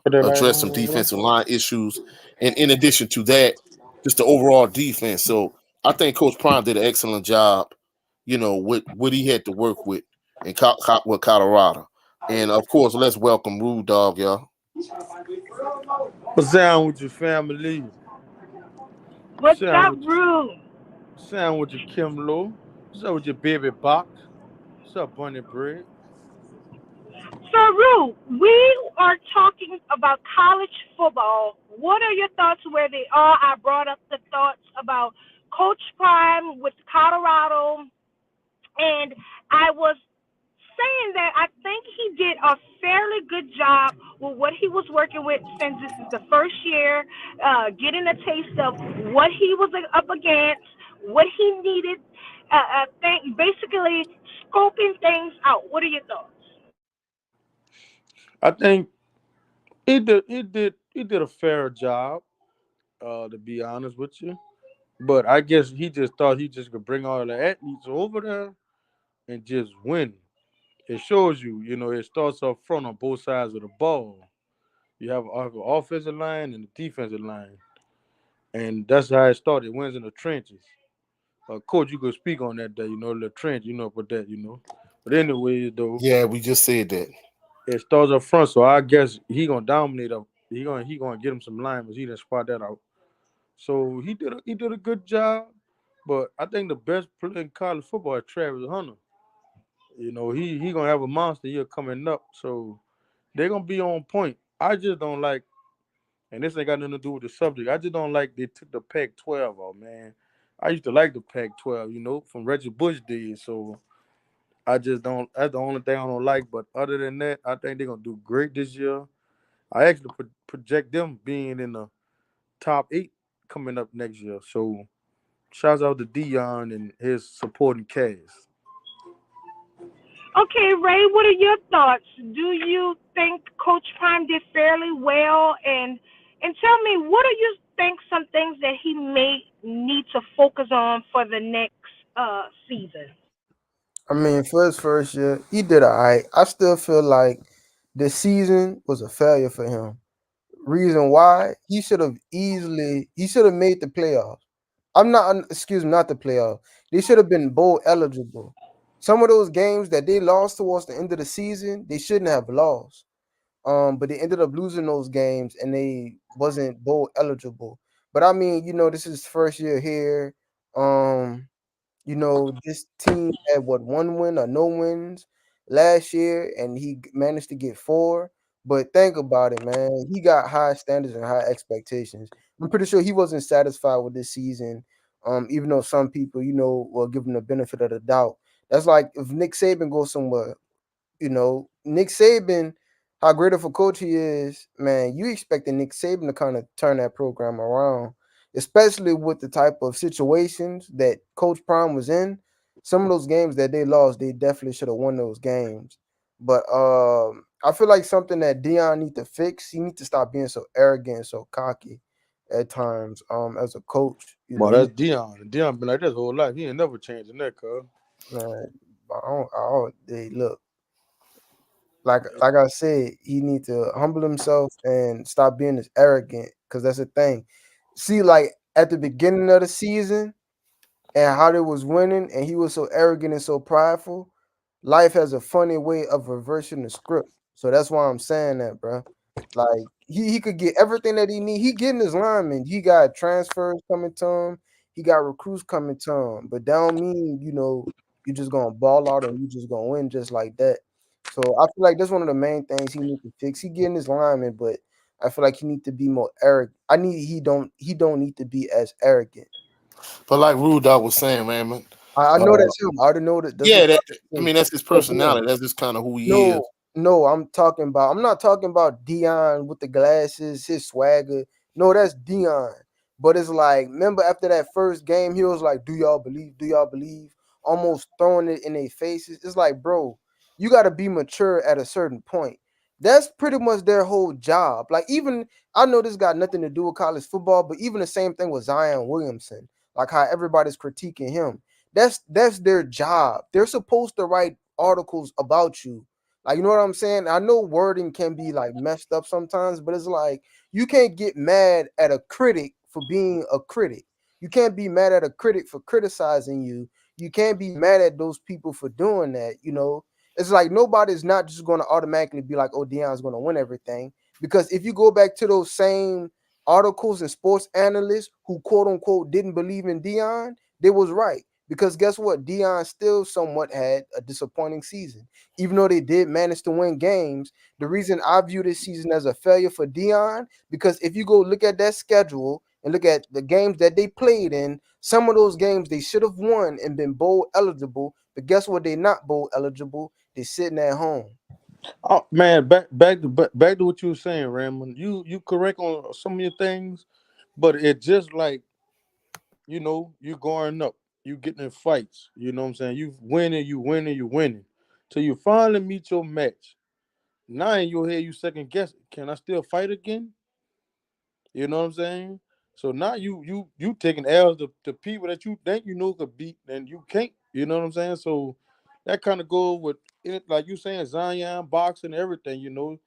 Put that light address on, some bro. defensive line issues. And in addition to that, just the overall defense. So I think Coach Prime did an excellent job, with what he had to work with with Colorado. And of course, let's welcome Rude Dog, y'all. What's down with your family? What's Sound up, with Rue? sound with your Kim Lo? What's up with your baby Bach? What's up, Bunny Bread? So, Rue, we are talking about college football. What are your thoughts where they are? I brought up the thoughts about Coach Prime with Colorado, and I was saying that I think he did a fairly good job with what he was working with, since this is the first year, getting a taste of what he was up against, what he needed, basically scoping things out. What are your thoughts? I think he did a fair job. To be honest with you, but I guess he just thought he just could bring all the athletes over there and just win. It shows you, it starts up front on both sides of the ball. You have an offensive line and a defensive line, and that's how it started. It wins in the trenches. Coach, you could speak on that. There, the trench, about that, But anyway, though, Yeah, we just said that. it starts up front, so I guess he gonna dominate up. He gonna get him some linemen. He didn't spot that out. So he did a good job. But I think the best player in college football is Travis Hunter. He gonna have a monster year coming up. So they're gonna be on point. I just don't like, and this ain't got nothing to do with the subject. I just don't like they took the Pac-12 off, man. I used to like the Pac-12, from Reggie Bush days. So I just don't. That's the only thing I don't like. But other than that, I think they're gonna do great this year. I actually project them being in the top 8 coming up next year. So shouts out to Dion and his supporting cast. Okay, Ray, what are your thoughts? Do you think Coach Prime did fairly well? And tell me, what do you think some things that he may need to focus on for the next season? I mean, for his first year, he did alright. I still feel like this season was a failure for him. Reason why he should have made the playoffs. Excuse me, not the playoffs. They should have been bowl eligible. Some of those games that they lost towards the end of the season, they shouldn't have lost. But they ended up losing those games and they wasn't bowl eligible. But I mean, this is first year here. Um, this team had what, one win or no wins last year, and he managed to get four. But think about it, man. He got high standards and high expectations. I'm pretty sure he wasn't satisfied with this season. Even though some people, will give him the benefit of the doubt. That's like if Nick Saban goes somewhere. Nick Saban, how great of a coach he is, man, you expecting Nick Saban to kind of turn that program around, especially with the type of situations that Coach Prime was in. Some of those games that they lost, they definitely should have won those games. But I feel like something that Dion need to fix. He need to stop being so arrogant and so cocky at times. As a coach, Well, he that's Dion. Dion been like this whole life. He ain't never changing that, cuz. man, look. Like I said, he need to humble himself and stop being as arrogant because that's the thing. See, like at the beginning of the season and how they was winning, and he was so arrogant and so prideful. Life has a funny way of reversing the script. So that's why I'm saying that, bro. Like he could get everything that he need. He getting his linemen. He got transfers coming to him. He got recruits coming to him. But that don't mean you just gonna ball out and you just gonna win just like that. So I feel like that's one of the main things he need to fix. He getting his linemen, but I feel like he need to be more arrogant. He don't need to be as arrogant. But like Rude Dog was saying, man, I know uh, that's him. I already know that that's what yeah, that I I'm mean that's his saying. personality. That's just kind of who he is. No, no, I'm not talking about Dion with the glasses, his swagger. No, that's Dion. But it's like, remember after that first game, he was like, "Do y'all believe? Do y'all believe?" Almost throwing it in their faces. It's like, bro, you got to be mature at a certain point. That's pretty much their whole job. Like, even I know this got nothing to do with college football, but even the same thing with Zion Williamson, like how everybody's critiquing him. That's their job. They're supposed to write articles about you. Like, you know what I'm saying? I know wording can be like messed up sometimes, but it's like you can't get mad at a critic for being a critic. You can't be mad at a critic for criticizing you. You can't be mad at those people for doing that. It's like nobody's not just going to automatically be like, oh, Dion's going to win everything. Because if you go back to those same articles and sports analysts who quote unquote didn't believe in Dion, they was right. Because guess what? Dion still somewhat had a disappointing season. Even though they did manage to win games, the reason I view this season as a failure for Dion, because if you go look at that schedule and look at the games that they played in, some of those games they should have won and been bowl eligible. But guess what? They're not bowl eligible. They're sitting at home. Oh man, back to what you were saying, Raymond. You correct on some of your things, but it just like you going up, you getting in fights. You know what I'm saying? You winning, you winning, you winning, till you finally meet your match. now in your head you second guess, can I still fight again? You know what I'm saying? So now you taking L's to people that you think you know could beat, and you can't. You know what I'm saying? So that kind of go with it, like you saying Zion boxing, everything. You know,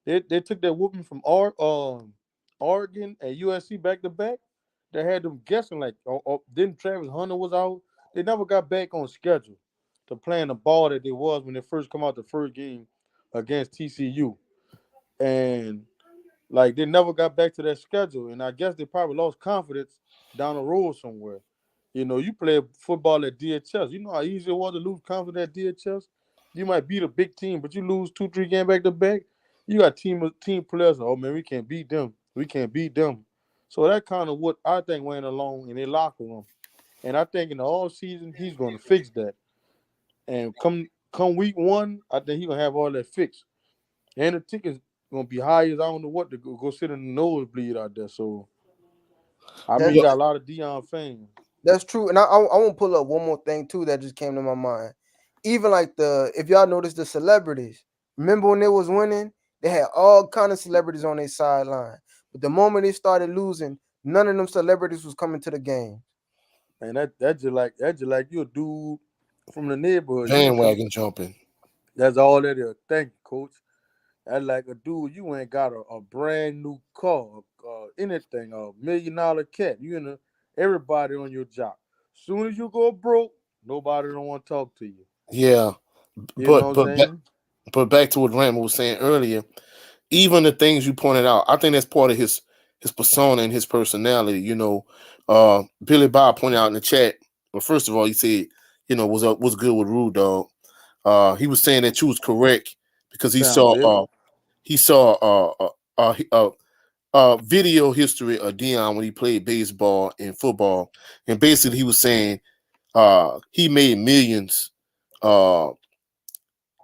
they took that whooping from Oregon and USC back to back. They had them guessing like, then Travis Hunter was out. They never got back on schedule to playing the ball that they was when they first come out the first game against TCU, and like they never got back to that schedule, and I guess they probably lost confidence down the road somewhere. You know, you play football at DHS. You know how easy it was to lose confidence at DHS. You might beat a big team, but you lose 2, 3 games back to back. You got team players. Oh man, we can't beat them. We can't beat them. So that kind of what I think went along in their locker room, and I think in the off season he's going to fix that. And come week one, I think he's gonna have all that fixed. And the tickets gonna be high as I don't know what to go sit in the nosebleed out there. So I mean, That he Yeah, got a lot of Dion fans. that's true. And I want to pull up one more thing too that just came to my mind. Even like the if y'all notice the celebrities, remember when they was winning, they had all kind of celebrities on their sideline. But the moment they started losing, none of them celebrities was coming to the game. And that's just like you a dude from the neighborhood. You ain't come. bandwagon jumping. That's all that is. Thank you, coach. That's like a dude. You ain't got a brand new car, anything, $1 million cat. You know, everybody on your job. Soon as you go broke, nobody don't want to talk to you. Yeah, You know what but I'm but back, saying? but back to what Randall was saying earlier. Even the things you pointed out, I think that's part of his persona and his personality. Billy Bob pointed out in the chat. Well, first of all, he said, was good with Rude Dog. He was saying that you was correct because he Sound saw Billy. he saw video history of Dion when he played baseball and football, and basically he was saying he made millions uh,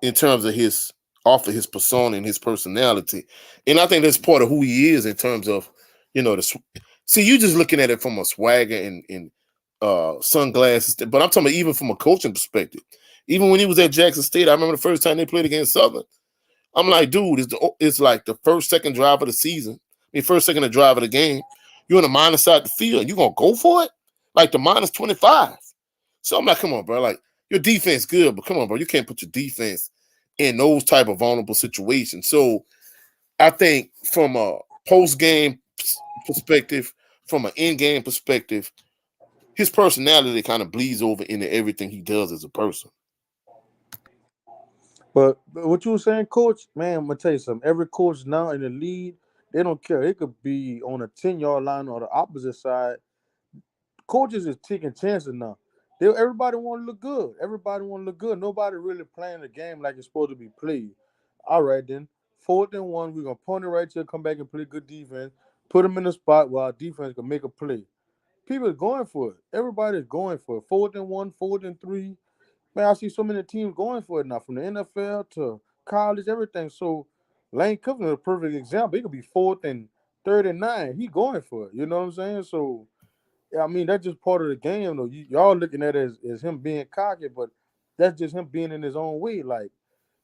in terms of his off of his persona and his personality, and I think that's part of who he is in terms of see you just looking at it from a swagger and sunglasses, but I'm talking about even from a coaching perspective. Even when he was at Jackson State, I remember the first time they played against Southern. I'm like, dude, it's like the first, second drive of the season. I mean, first, second drive of the game. You're on the minus side of the field. You gonna go for it? Like the minus 25. So I'm like, come on, bro. Like your defense good, but come on, bro. You can't put your defense in those type of vulnerable situations. So I think from a post game perspective, from an in game perspective, his personality kind of bleeds over into everything he does as a person. But what you were saying, coach, man, I'm gonna tell you something. Every coach now in the league, they don't care. It could be on a 10-yard line or the opposite side. Coaches is taking chances now. Everybody want to look good. Everybody want to look good. Nobody really playing the game like it's supposed to be played. All right, then. 4th and 1, we're gonna punt it right here, come back and play good defense. Put them in the spot where our defense can make a play. People are going for it. Everybody's going for it. 4th and 1, 4th and 3. Man, I see so many teams going for it now, from the NFL to college, everything. So Lane Kiffin is a perfect example. He could be 4th and 3rd and 9. He going for it. You know what I'm saying? So yeah, I mean that's just part of the game, though. Y'all looking at it as him being cocky, but that's just him being in his own way. Like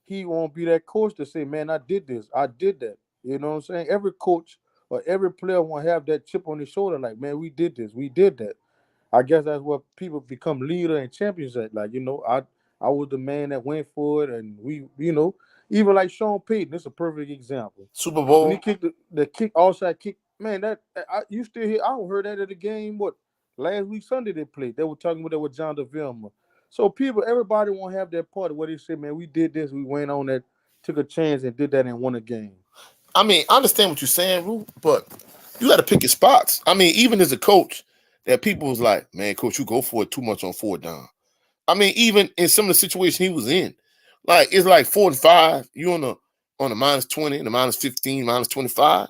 he won't be that coach to say, "Man, I did this, I did that." You know what I'm saying? Every coach or every player want to have that chip on his shoulder, like, "Man, we did this, we did that." I guess that's what people become leader and champions at. Like, I was the man that went for it, and even like Sean Payton, this is a perfect example. Super When he Bowl. kicked the kick outside kick, man, you still hear? I don't heard that at the game. What last week Sunday they played? They were talking about that with John DeVilma. So everybody want to have that part where they say, "Man, we did this, we went on that, took a chance and did that and won a game." I mean, I understand what you're saying, Rue, but you got to pick your spots. I mean, even as a coach, that people was like, man, coach, you go for it too much on 4th down. I mean, even in some of the situation he was in, like it's like 4th and 5, you on the minus 20, the minus 15, minus 25.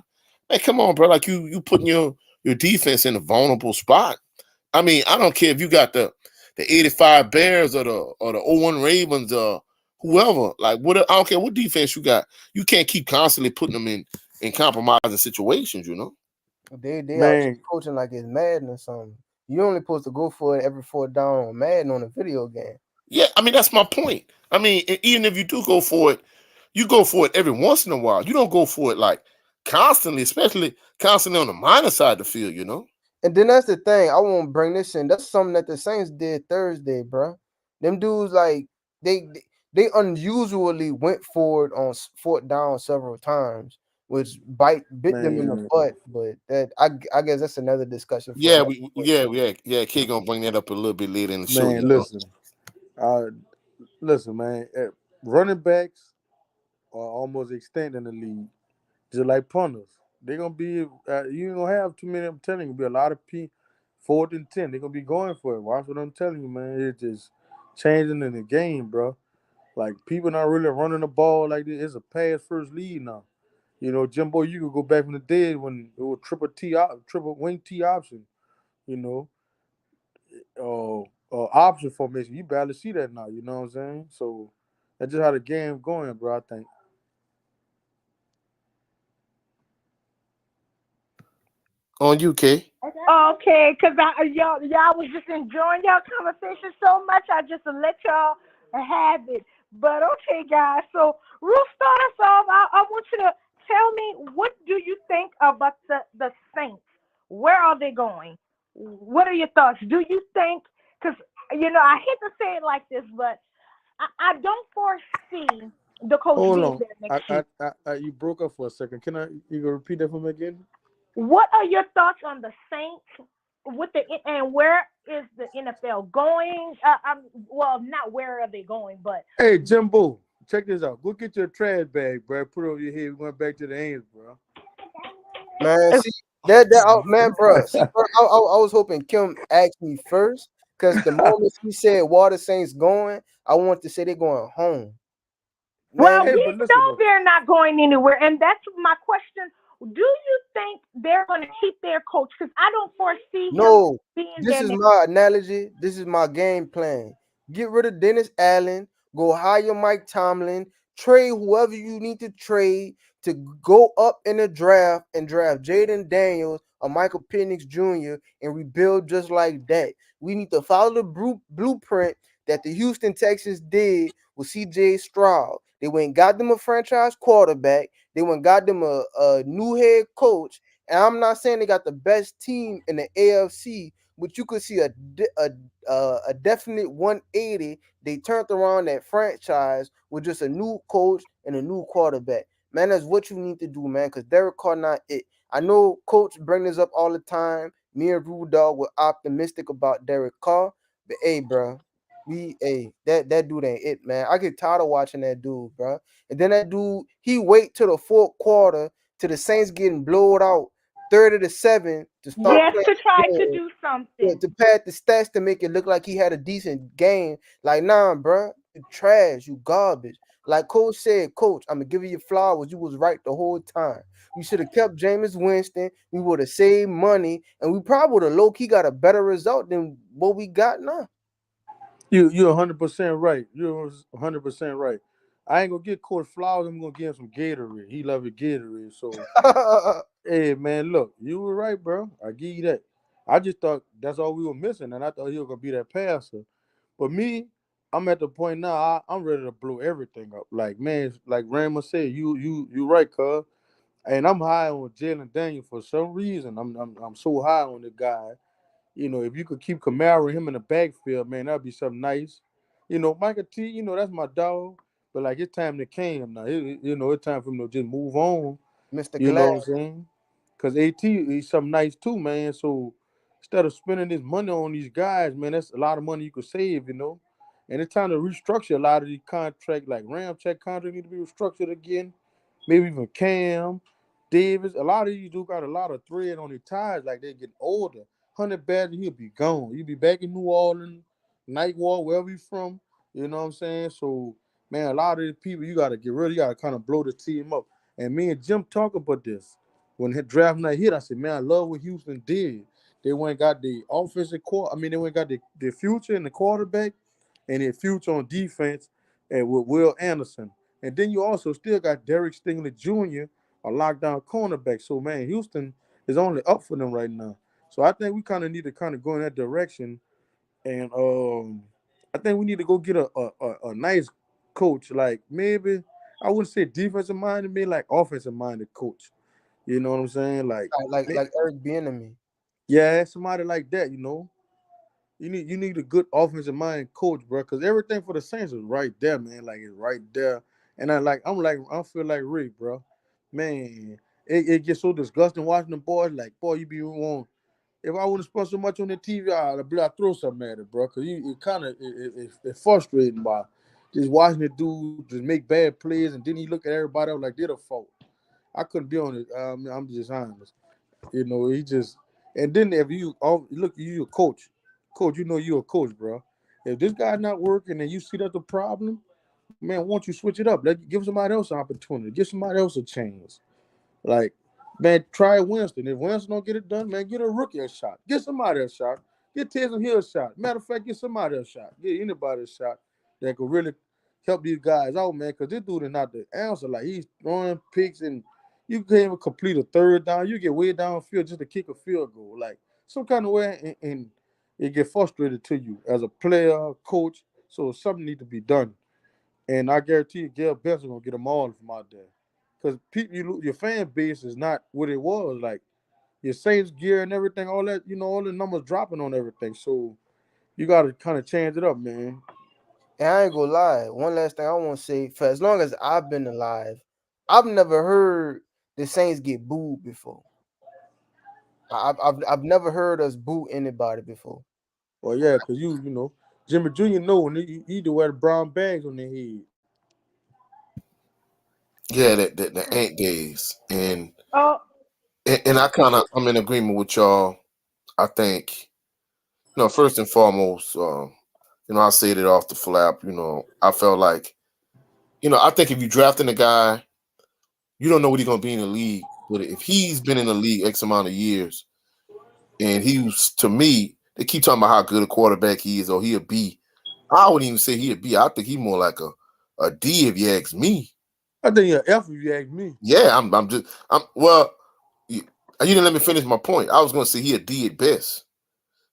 Hey, come on, bro. Like you putting your defense in a vulnerable spot. I mean, I don't care if you got the 85 Bears or the 01 Ravens or whoever. Like what I don't care what defense you got. You can't keep constantly putting them in compromising situations. They out Man, coaching like it's Madden or something. You only supposed to go for it every fourth down on Madden on a video game. Yeah, I mean that's my point. I mean, even if you do go for it, You go for it every once in a while. You don't go for it like constantly, especially constantly on the minor side of the field. You know. And then that's the thing. I won't bring this in. That's something that the Saints did Thursday, bro. Them dudes like they unusually went for it on fourth down several times, which bit them in the Man, butt. But I guess that's another discussion for Yeah, another we day. Kid gonna bring that up a little bit later in the show. man, You know. uh, listen, man. Running backs are almost extinct in the league, just like punters. They're gonna be. You ain't gonna have too many. I'm telling you, be a lot of 4th and 10. They're gonna be going for it. Watch what I'm telling you, man. It's just changing in the game, bro. Like people not really running the ball like this. It's a pass first lead now. You know, Jimbo, you could go back from the dead when it was triple wing T option. You know, option formation. You barely see that now. You know what I'm saying? So that's just how the game going, bro. I think. On UK. Okay, cause y'all was just enjoying y'all conversation so much, I just let y'all have it. But okay, guys. So Ruth, start us off. I want you to tell me, what do you think about the Saints? Where are they going? What are your thoughts? Do you think? Because I hate to say it like this, but I don't foresee the coach Hold being on. there next season. You broke up for a second. You can repeat that for me again? What are your thoughts on the Saints with and where is the NFL going? Well, not where are they going, but Hey, Jimbo, check this out. Go get your trash bag, bro. Put it over your head. We're going back to the Ames, bro. Man, see man, bro. See, bro, I was hoping Kim asked me first because the moment she said Water Saints going, I want to say they're going home. well, Man, Hey, we but listen know though. they're not going anywhere, and that's my question. Do you think they're going to keep their coach? Because I don't foresee him no, being this there is next. my analogy. This is my game plan. Get rid of Dennis Allen. Go hire Mike Tomlin. Trade whoever you need to trade to go up in the draft and draft Jaden Daniels or Michael Penix Jr. and rebuild just like that. We need to follow the blueprint that the Houston Texans did with C.J. Stroud. They went and got them a franchise quarterback. They went and got them a new head coach, and I'm not saying they got the best team in the AFC, but you could see a definite 180. They turned around that franchise with just a new coach and a new quarterback. Man, that's what you need to do, man, because Derek Carr not it. I know Coach bring this up all the time. Me and Rude Dog were optimistic about Derek Carr, but hey, bro, that dude ain't it, man. I get tired of watching that dude, bro. And then that dude, he wait till the fourth quarter to the Saints getting blowed out 30-7 to start Yes, playing to the try to game. do Yeah, something. to pad the stats to make it look like he had a decent game. Like, nah, bro, you trash, you garbage. Like Coach said, Coach, I'm gonna give you your flowers. You was right the whole time. We should have kept Jameis Winston. We would have saved money, and we probably would have low key got a better result than what we got now. You're 100% right. You're 100% right. I ain't gonna get Coach Flowers. I'm gonna give him some Gatorade. He love it Gatorade. So hey man, look, you were right, bro. I give you that. I just thought that's all we were missing, and I thought he was gonna be that passer. But me, I'm at the point now. I'm ready to blow everything up. Like man, like Raymond said, you right, cuz. And I'm high on Jalen Daniel for some reason. I'm so high on the guy. You know, if you could keep Kamara and him in the backfield, man, that'd be something nice. You know, Micah T, that's my dog. But like it's time to came now. It's time for him to just move on. Mr. You know Glad. what I'm saying? Because AT is something nice too, man. So instead of spending this money on these guys, man, that's a lot of money you could save. And it's time to restructure a lot of these contracts, like Ramcheck contract need to be restructured again. Maybe even Cam, Davis. A lot of these do got a lot of thread on their ties, like they getting older. 100 bad, he'll be gone. He'll be back in New Orleans, Night Wall, wherever he's from. You know what I'm saying? So, man, a lot of these people you got to get rid of. You got to kind of blow the team up. And me and Jim talk about this. When the draft night hit, I said, man, I love what Houston did. They went and got the offensive core. I mean, they went and got the future in the quarterback and their future on defense and with Will Anderson. And then you also still got Derek Stingley Jr., a lockdown cornerback. So, man, Houston is only up for them right now. So I think we kind of need to kind of go in that direction. And I think we need to go get a nice coach. Like maybe I wouldn't say defensive minded, me like offensive minded coach. You know what I'm saying? Like, like Eric Bieniemy. yeah, somebody like that. You need a good offensive mind coach, bro, because everything for the Saints is right there, man. Like it's right there, and I feel like Rick, bro. Man, it gets so disgusting watching the boys. Like, boy, you be on. If I wouldn't spend so much on the TV, I'd throw something at it, bro. Cause it kind of it's frustrating by just watching the dude just make bad plays, and then he look at everybody else like they're the fault. I couldn't be on it. I'm just honest. He just and then if look, you a coach, you a coach, bro. If this guy not working and you see that's the problem, man, won't you switch it up? Give somebody else an opportunity, give somebody else a chance. Like, man, try Winston. If Winston don't get it done, man, get a rookie a shot. Get somebody a shot. Get Taysom Hill a shot. Matter of fact, get somebody a shot. Get anybody a shot that could really help these guys out, man. Because this dude is not the answer. Like, he's throwing picks and you can't even complete a third down. You get way downfield just to kick a field goal. Like, some kind of way, and it get frustrated to you as a player, coach. So something need to be done. And I guarantee you, Gail Benson gonna get them all from out there. Because people, your fan base is not what it was. Like your Saints gear and everything, all that, all the numbers dropping on everything. So you got to kind of change it up, man. And I ain't gonna lie. One last thing I want to say: for as long as I've been alive, I've never heard the Saints get booed before. I've never heard us boo anybody before. Well, yeah, because Jimmy Jr. know when he do wear the brown bags on their head. Yeah, that the Ant days, and Oh, and I'm in agreement with y'all. I think first and foremost, I said it off the flap. I felt like I think if you drafting a guy, you don't know what he's gonna be in the league. But if he's been in the league X amount of years, and he was to me, they keep talking about how good a quarterback he is, or he a B. I wouldn't even say he a B. I think he more like a D if you ask me. I think an F if you ask me. Yeah, I'm well. You didn't let me finish my point. I was going to say he a D at best.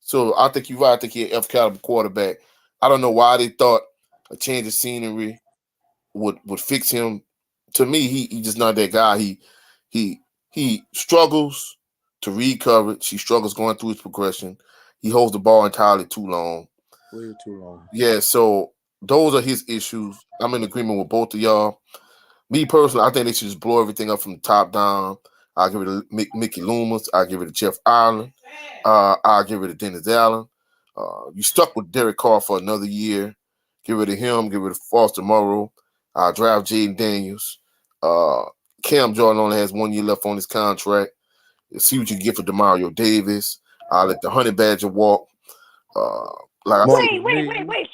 So I think you're right. I think he an F caliber quarterback. I don't know why they thought a change of scenery would fix him. To me, he just not that guy. He he struggles to read coverage. He struggles going through his progression. He holds the ball entirely too long. Way too long. Yeah, so those are his issues. I'm in agreement with both of y'all. Me personally, I think they should just blow everything up from the top down. I'll give it to Mickey Loomis. I'll give it to Jeff Ireland. I'll give it to Dennis Allen. You stuck with Derek Carr for another year. Give it to him. Give it to Foster Moreau. Draft Jaden Daniels. Uh, Cam Jordan only has 1 year left on his contract. See what you get for Demario Davis. I'll let the Honey Badger walk. Uh, like I said, Marcus wait. Lee.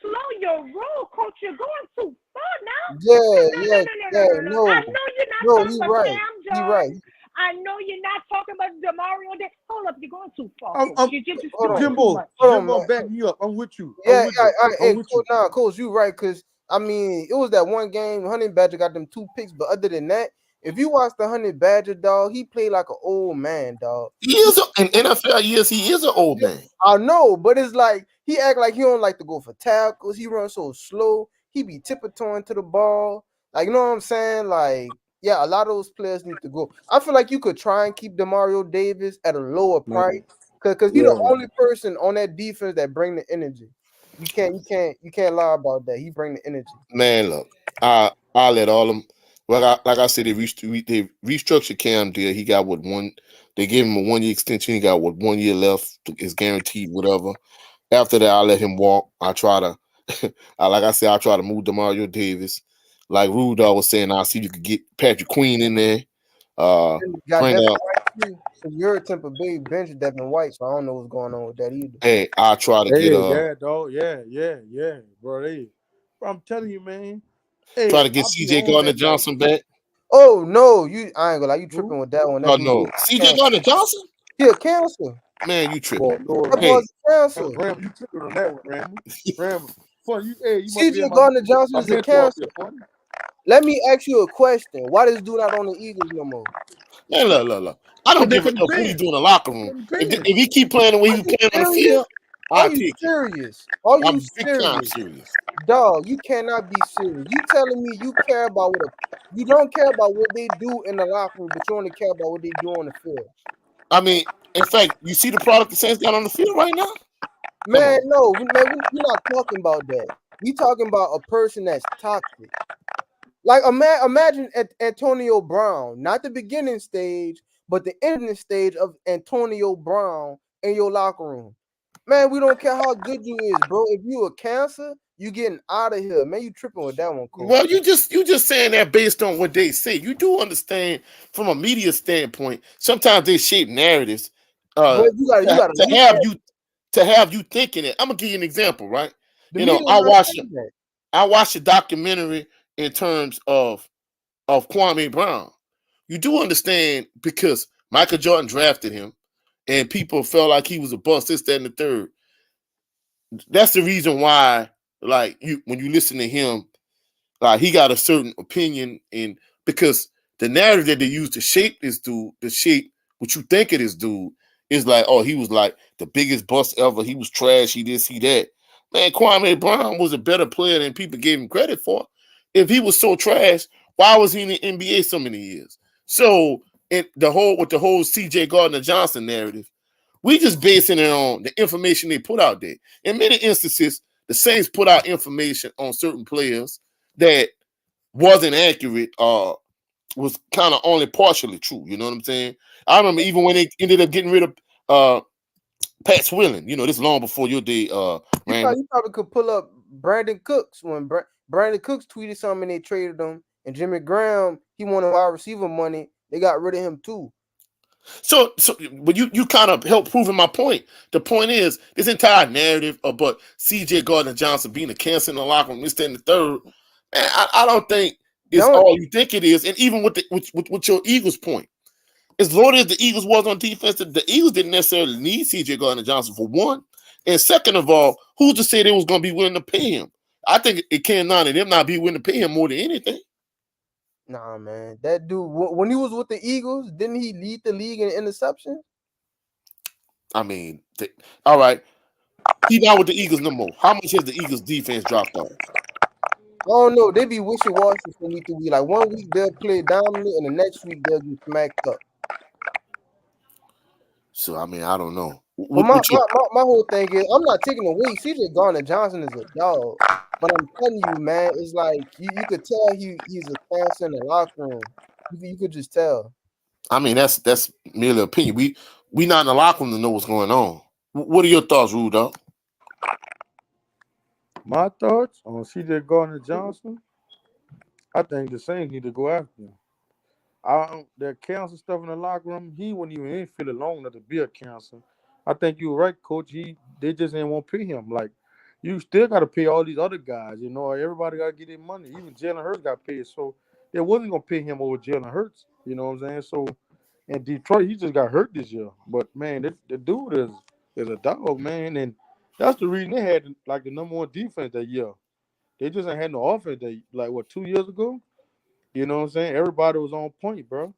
Slow your roll, coach. You're going too far now. Yeah, No, yeah, no, no, no, yeah. no, no, no. I No, know you're not no, talking he about right. Cam He right. Jordan. I know you're not talking about Demario. Hold up, you're going too far, I'm, coach. I'm, You're just Hold doing on, too Jimbo, much. hold on, Jimbo, man. back me up. I'm with you. Yeah, I'm with yeah, you. I'm hey, with coach, you. nah, coach, you right, cause I mean, it was that one game. Honey Badger got them 2 picks, but other than that, if you watch the Honey Badger dog, he played like an old man, dog. he is in NFL years. He is an old man. I know, but it's like he act like he don't like to go for tackles. He runs so slow. He be tiptoeing to the ball. Like, you know what I'm saying? Like, yeah, a lot of those players need to go. I feel like you could try and keep Demario Davis at a lower Man, price, cause he the yeah. only person on that defense that bring the energy. You can't lie about that. He bring the energy. Man, look, I let all them. Like I said, they restructured Cam deal. He got what one. They gave him a 1 year extension. He got what 1 year left. Is guaranteed. Whatever. After that, I let him walk. I try to, like I said, I try to move Demario Davis. Like Rudolph was saying, I see if you could get Patrick Queen in there. And you got Bring Devin up. White too. So you're a Tampa Bay bench Devin White, so I don't know what's going on with that either. Hey, I try to get Hey, yeah, dog. Yeah, bro. Bro, I'm telling you, man. Hey, try to get I'll be C.J. on Gardner that. Like, Johnson back. Oh no, I ain't gonna lie, you who? tripping with that one. Oh That dude no, is C.J. cancer. Gardner Johnson. He a cancer. Man, you tripping. Boy, Lord, That Ram. boy's Hey, a cancer. Ram, you tripping on that one, Ram. Ram. Funny, you must be CJ in Gardner Johnson my is a mentor up cancer. here, funny. Let me ask you a question. Why this dude not on the Eagles no more? man, look. I Cause don't they give a couldn't fuck pay what he him. do in the locker They room. couldn't pay If him. he keep playing the way Are he was you playing on the serious? field, Are I you take it. serious? Are you I'm big time serious? serious. Dog, you cannot be serious. You telling me you care about you don't care about what they do in the locker room, but you only care about what they do on the field. I mean, in fact, you see the product the Saints got on the field right now? Come Man, on. no, we're not talking about that. We talking about a person that's toxic. Like imagine Antonio Brown, not the beginning stage, but the ending stage of Antonio Brown in your locker room. Man, we don't care how good you is, bro. If you a cancer, you getting out of here. Man, you tripping with that one, coach. Well, you just saying that based on what they say. You do understand from a media standpoint. Sometimes they shape narratives But uh, you gotta to look have at you thinking it. I'm gonna give you an example, right? the media I not watched saying that. I watched a documentary in terms of Kwame Brown. You do understand because Michael Jordan drafted him, and people felt like he was a bust. This, that, and the third. That's the reason why, like you, when you listen to him, like he got a certain opinion, and because the narrative that they use to shape this dude, to shape what you think of this dude, is like, oh, he was like the biggest bust ever. He was trash. He this, he that. Man, Kwame Brown was a better player than people gave him credit for. If he was so trash, why was he in the NBA so many years? So, with the whole C.J. Gardner Johnson narrative, we just basing it on the information they put out there. In many instances, the Saints put out information on certain players that wasn't accurate or was kind of only partially true. You know what I'm saying? I remember even when they ended up getting rid of Pat Swilling, this long before your day, Randall. You probably could pull up Brandon Cooks when Brandon Cooks tweeted something and they traded him, and Jimmy Graham he wanted wide receiver money. They got rid of him too. So, but you kind of help proving my point. The point is this entire narrative about C.J. Gardner Johnson being a cancer in the locker room, this, that, and the third. Man, I don't think it's Don't all you think it is. And even with your Eagles point, as loaded as the Eagles was on defense, the Eagles didn't necessarily need C.J. Gardner Johnson for one. And second of all, who's to say they was going to be willing to pay him? I think it can none of them not be willing to pay him more than anything. Nah, man. That dude when he was with the Eagles, didn't he lead the league in interceptions? I mean, all right, he not with the Eagles no more. How much has the Eagles defense dropped off? I don't know. They be wishy washy from week to week. Like one week they'll play dominant, and the next week they'll get smacked up. So I mean, I don't know. But What you? my whole thing is, I'm not taking away. CJ Garner Johnson is a dog, but I'm telling you, man, it's like you could tell he's a cancer in the locker room. You could just tell. I mean, that's merely opinion. We not in the locker room to know what's going on. What are your thoughts, Rudolph? My thoughts on C.J. Gardner Johnson, I think the Saints need to go after him. That cancer stuff in the locker room, he wouldn't even feel it long enough to be a cancer. I think you're right, coach. They just didn't want to pay him. Like, you still got to pay all these other guys. Everybody got to get their money. Even Jalen Hurts got paid, so they wasn't gonna pay him over Jalen Hurts. You know what I'm saying? So in Detroit, he just got hurt this year. But man, the dude is a dog, man, and that's the reason they had like the number one defense that year. They just ain't had no offense that like what 2 years ago. You know what I'm saying? Everybody was on point, bro.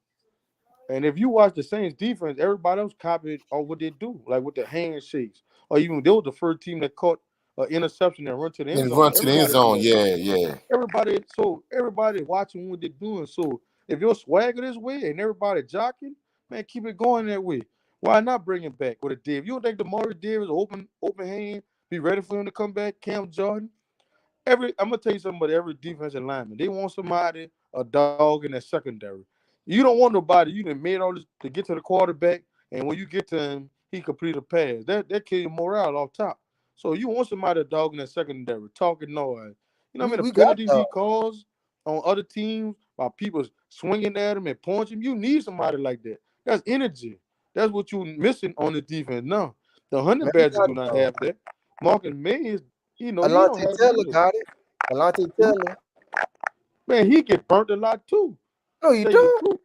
And if you watch the Saints defense, everybody else copied on what they do, like with the handshakes, or even they were the first team that caught an interception and run to the end And zone. run to the end Everybody do zone. that, bro. Yeah, yeah. Everybody watching what they're doing. So if you're swagger this way and everybody jocking, man, keep it going that way. Why not bring it back with a Dave? You don't think the Murray Davis open hand, be ready for him to come back? Cam Jordan. I'm gonna tell you something about every defensive lineman. They want somebody, a dog in that secondary. You don't want nobody. You done made all this to get to the quarterback, and when you get to him, he complete a pass. That kills your morale off top. So you want somebody, a dog in that secondary, talking noise. You know what I mean? The We got penalties the he calls on other teams by people swinging at him and punching him. You need somebody like that. That's energy. That's what you're missing on the defense. No, the Honey man. We Badgers got do not have that. Marcus Mays, he don't Alante have it Taylor either. got it. Alante Taylor. Man, he get burnt a lot too. No, you Tell you the don't. truth,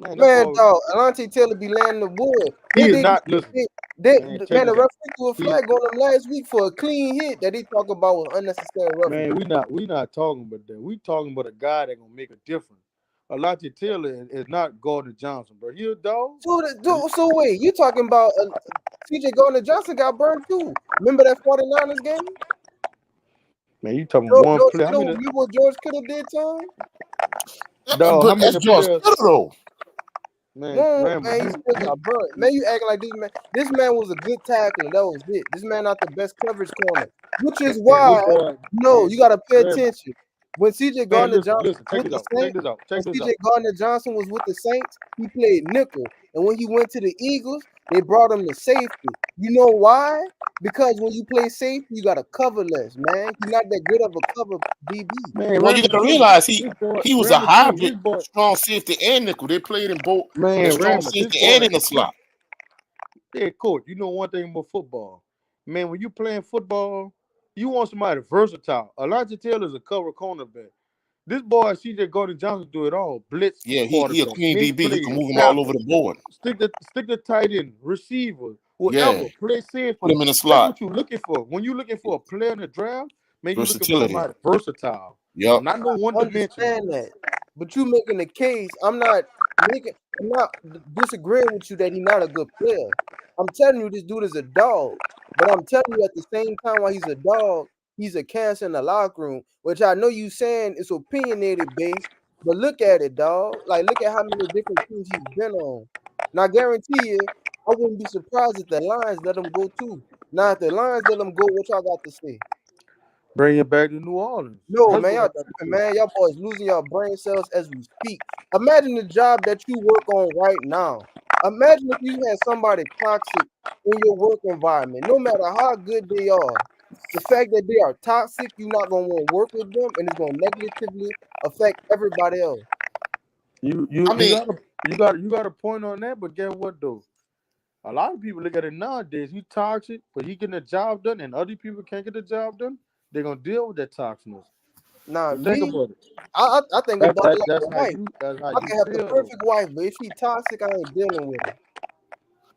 man. That's Man, all. dog, Alante Taylor be landing the wood. He is not. Listen, man. Check Man, the this out. referee threw a He, flag on him last week for a clean hit that they talk about was unnecessary roughness. man, we not talking about that. We talking about a guy that gonna make a difference. Alante Taylor is not Gordon Johnson, bro. He a dog. So wait, you talking about TJ Gardner-Johnson got burned too. Remember that 49ers game? Man, you talking one George play? How Kittle, many? you what George Kittle did to him? Dog, how But that's many George players? Kittle though. Man, Won't, Rambo, man, he still got burnt. Man, you acting like this man. This man was a good tackler. That was it. This man not the best coverage corner, which is man, why this boy, no, man, you gotta pay Rambo, attention. When CJ man, Gardner listen, Johnson listen, was check with this the out, check Saints, this out, when check this CJ out. Gardner Johnson was with the Saints, he played nickel. And when he went to the Eagles, they brought him to safety. You know why? Because when you play safety, you gotta cover less, man. He's not that good of a cover DB. Man, Well, you Rambo, got to realize this boy, he was a Rambo, this hybrid, boy, strong safety and nickel. They played in both in the man, strong Rambo, this safety and boy, in the slot. yeah, coach. You know one thing about football, man. When you playing football, you want somebody versatile. Elijah Taylor's a cover cornerback. This boy, CJ Gardner Johnson, do it all. Blitz Yeah, he a quarterback, queen make DB. He can plays, move him all over tackle, the board. stick the tight end, receiver, Yeah, whatever, play put safety. him in the That's slot. what you're looking for. When you're looking for a player in the draft, man, you're looking for Versatility. somebody versatile, Yep. not no one dimensional. Understand that, but you making the case. I'm not disagreeing with you that he's not a good player. I'm telling you, this dude is a dog. But I'm telling you at the same time, while he's a dog, he's a cancer in the locker room. Which I know you saying it's opinionated based, but look at it, dog. Like look at how many different teams he's been on. Now, I guarantee you, I wouldn't be surprised if the Lions let him go too. Now, if the Lions let him go, what y'all got to say? Bring it back to New Orleans. No, That's man, what I y'all got to tripping, say. man. Y'all boys losing your brain cells as we speak. Imagine the job that you work on right now. Imagine if you had somebody toxic in your work environment, no matter how good they are. The fact that they are toxic, you're not gonna want to work with them, and it's gonna negatively affect everybody else. You you I you mean, got a you got a point on that, but guess what though? A lot of people look at it nowadays. He toxic, but he getting the job done, and other people can't get the job done. They're gonna deal with that toxicness. Now, So think me, about it. I think That, about it that like that's a how wife. that's how I you can have the feel though. perfect wife, but if she toxic, I ain't dealing with her.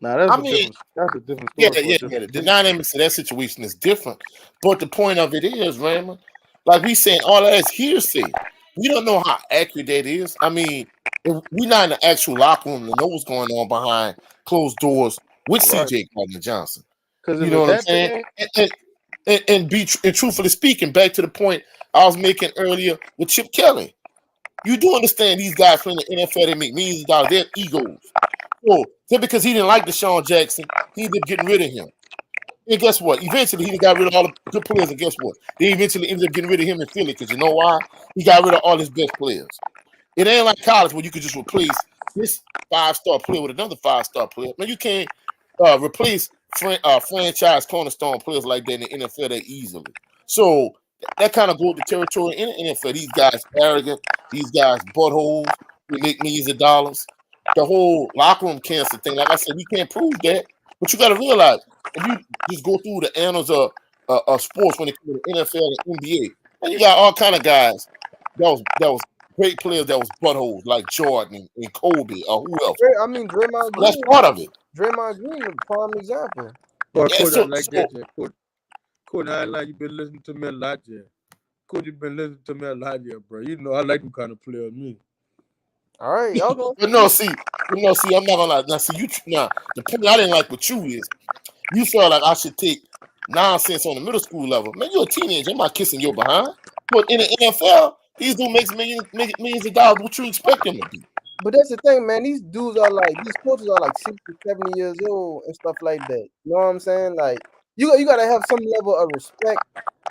Now I mean, that's a different yeah, story for a yeah, yeah. different The day. dynamics of that situation is different. But the point of it is, Raymond, like we saying, all that is hearsay. We don't know how accurate that is. I mean, if we're not in the actual locker room to know what's going on behind closed doors with Right. CJ Gardner Johnson. Because You if know it's what I'm that saying? bad, And truthfully speaking, back to the point I was making earlier with Chip Kelly. You do understand these guys playing the NFL, they make millions of dollars. They're egos. So just because he didn't like Deshaun Jackson, he ended up getting rid of him. And guess what? Eventually, he got rid of all the good players. And guess what? They eventually ended up getting rid of him in Philly because you know why? He got rid of all his best players. It ain't like college where you could just replace this 5-star player with another 5-star player. Man, you can't replace franchise cornerstone players like that in the NFL that easily. So that kind of goes to territory in the NFL. These guys arrogant. These guys buttholes. They make millions of dollars. The whole locker room cancer thing. Like I said, we can't prove that, but you got to realize if you just go through the annals of sports when it comes to the NFL and NBA, and you got all kind of guys that was great players that was buttholes like Jordan and Kobe or whoever. I mean, Draymond That's Green. part of it. Draymond Green, a prime example. but Yeah. coach, I So like so that, Jay. Coach, I like you been listening to me a lot, Jay. Coach, you been listening to me a lot, yeah, bro. You know I like them kind of players, me. All right, y'all gonna but see. no, see, I'm not gonna lie. Now, see, now the point I didn't like with you is you felt like I should take nonsense on the middle school level. Man, you're a teenager. I'm not kissing your behind. But in the NFL, these dudes make millions of dollars. What you expect them to be? But that's the thing, man. These dudes are like these coaches are like 60, 70 years old and stuff like that. You know what I'm saying? Like you gotta have some level of respect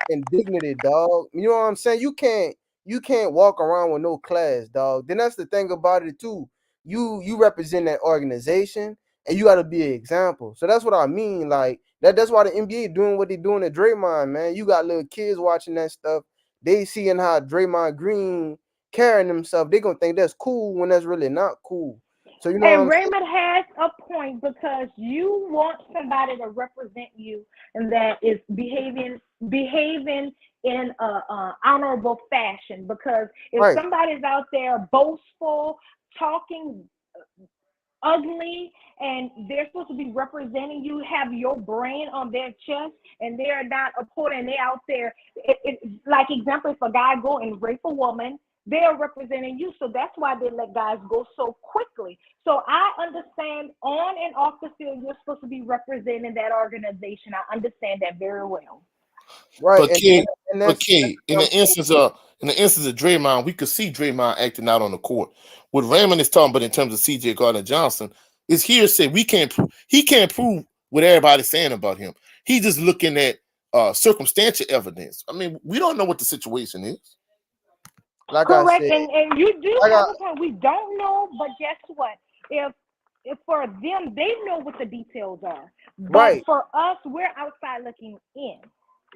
and dignity, dog. You know what I'm saying? You can't walk around with no class, dog. Then that's the thing about it too. You represent that organization and you gotta be an example. So that's what I mean. Like that's why the NBA doing what they doing to Draymond, man. You got little kids watching that stuff. They seeing how Draymond Green carrying himself. They gonna think that's cool when that's really not cool. So you know what And I'm saying? Raymond has a point because you want somebody to represent you and that is behaving in a honorable fashion. Because if Right. somebody's out there boastful, talking ugly, and they're supposed to be representing you, have your brand on their chest, and they're not a and they out there. Like example, if a guy go and rape a woman, they're representing you. So that's why they let guys go so quickly. So I understand on and off the field, you're supposed to be representing that organization. I understand that very well. Right, But King, and but that's King, what I'm saying. in the instance of Draymond, we could see Draymond acting out on the court. What Raymond is talking about in terms of CJ Gardner Johnson is hearsay. We can't prove he can't prove what everybody's saying about him. He's just looking at circumstantial evidence. I mean, we don't know what the situation is. Like I Correct, said, and you do like I have a point. We don't know, but guess what? If if for them, they know what the details are. But right, for us, we're outside looking in.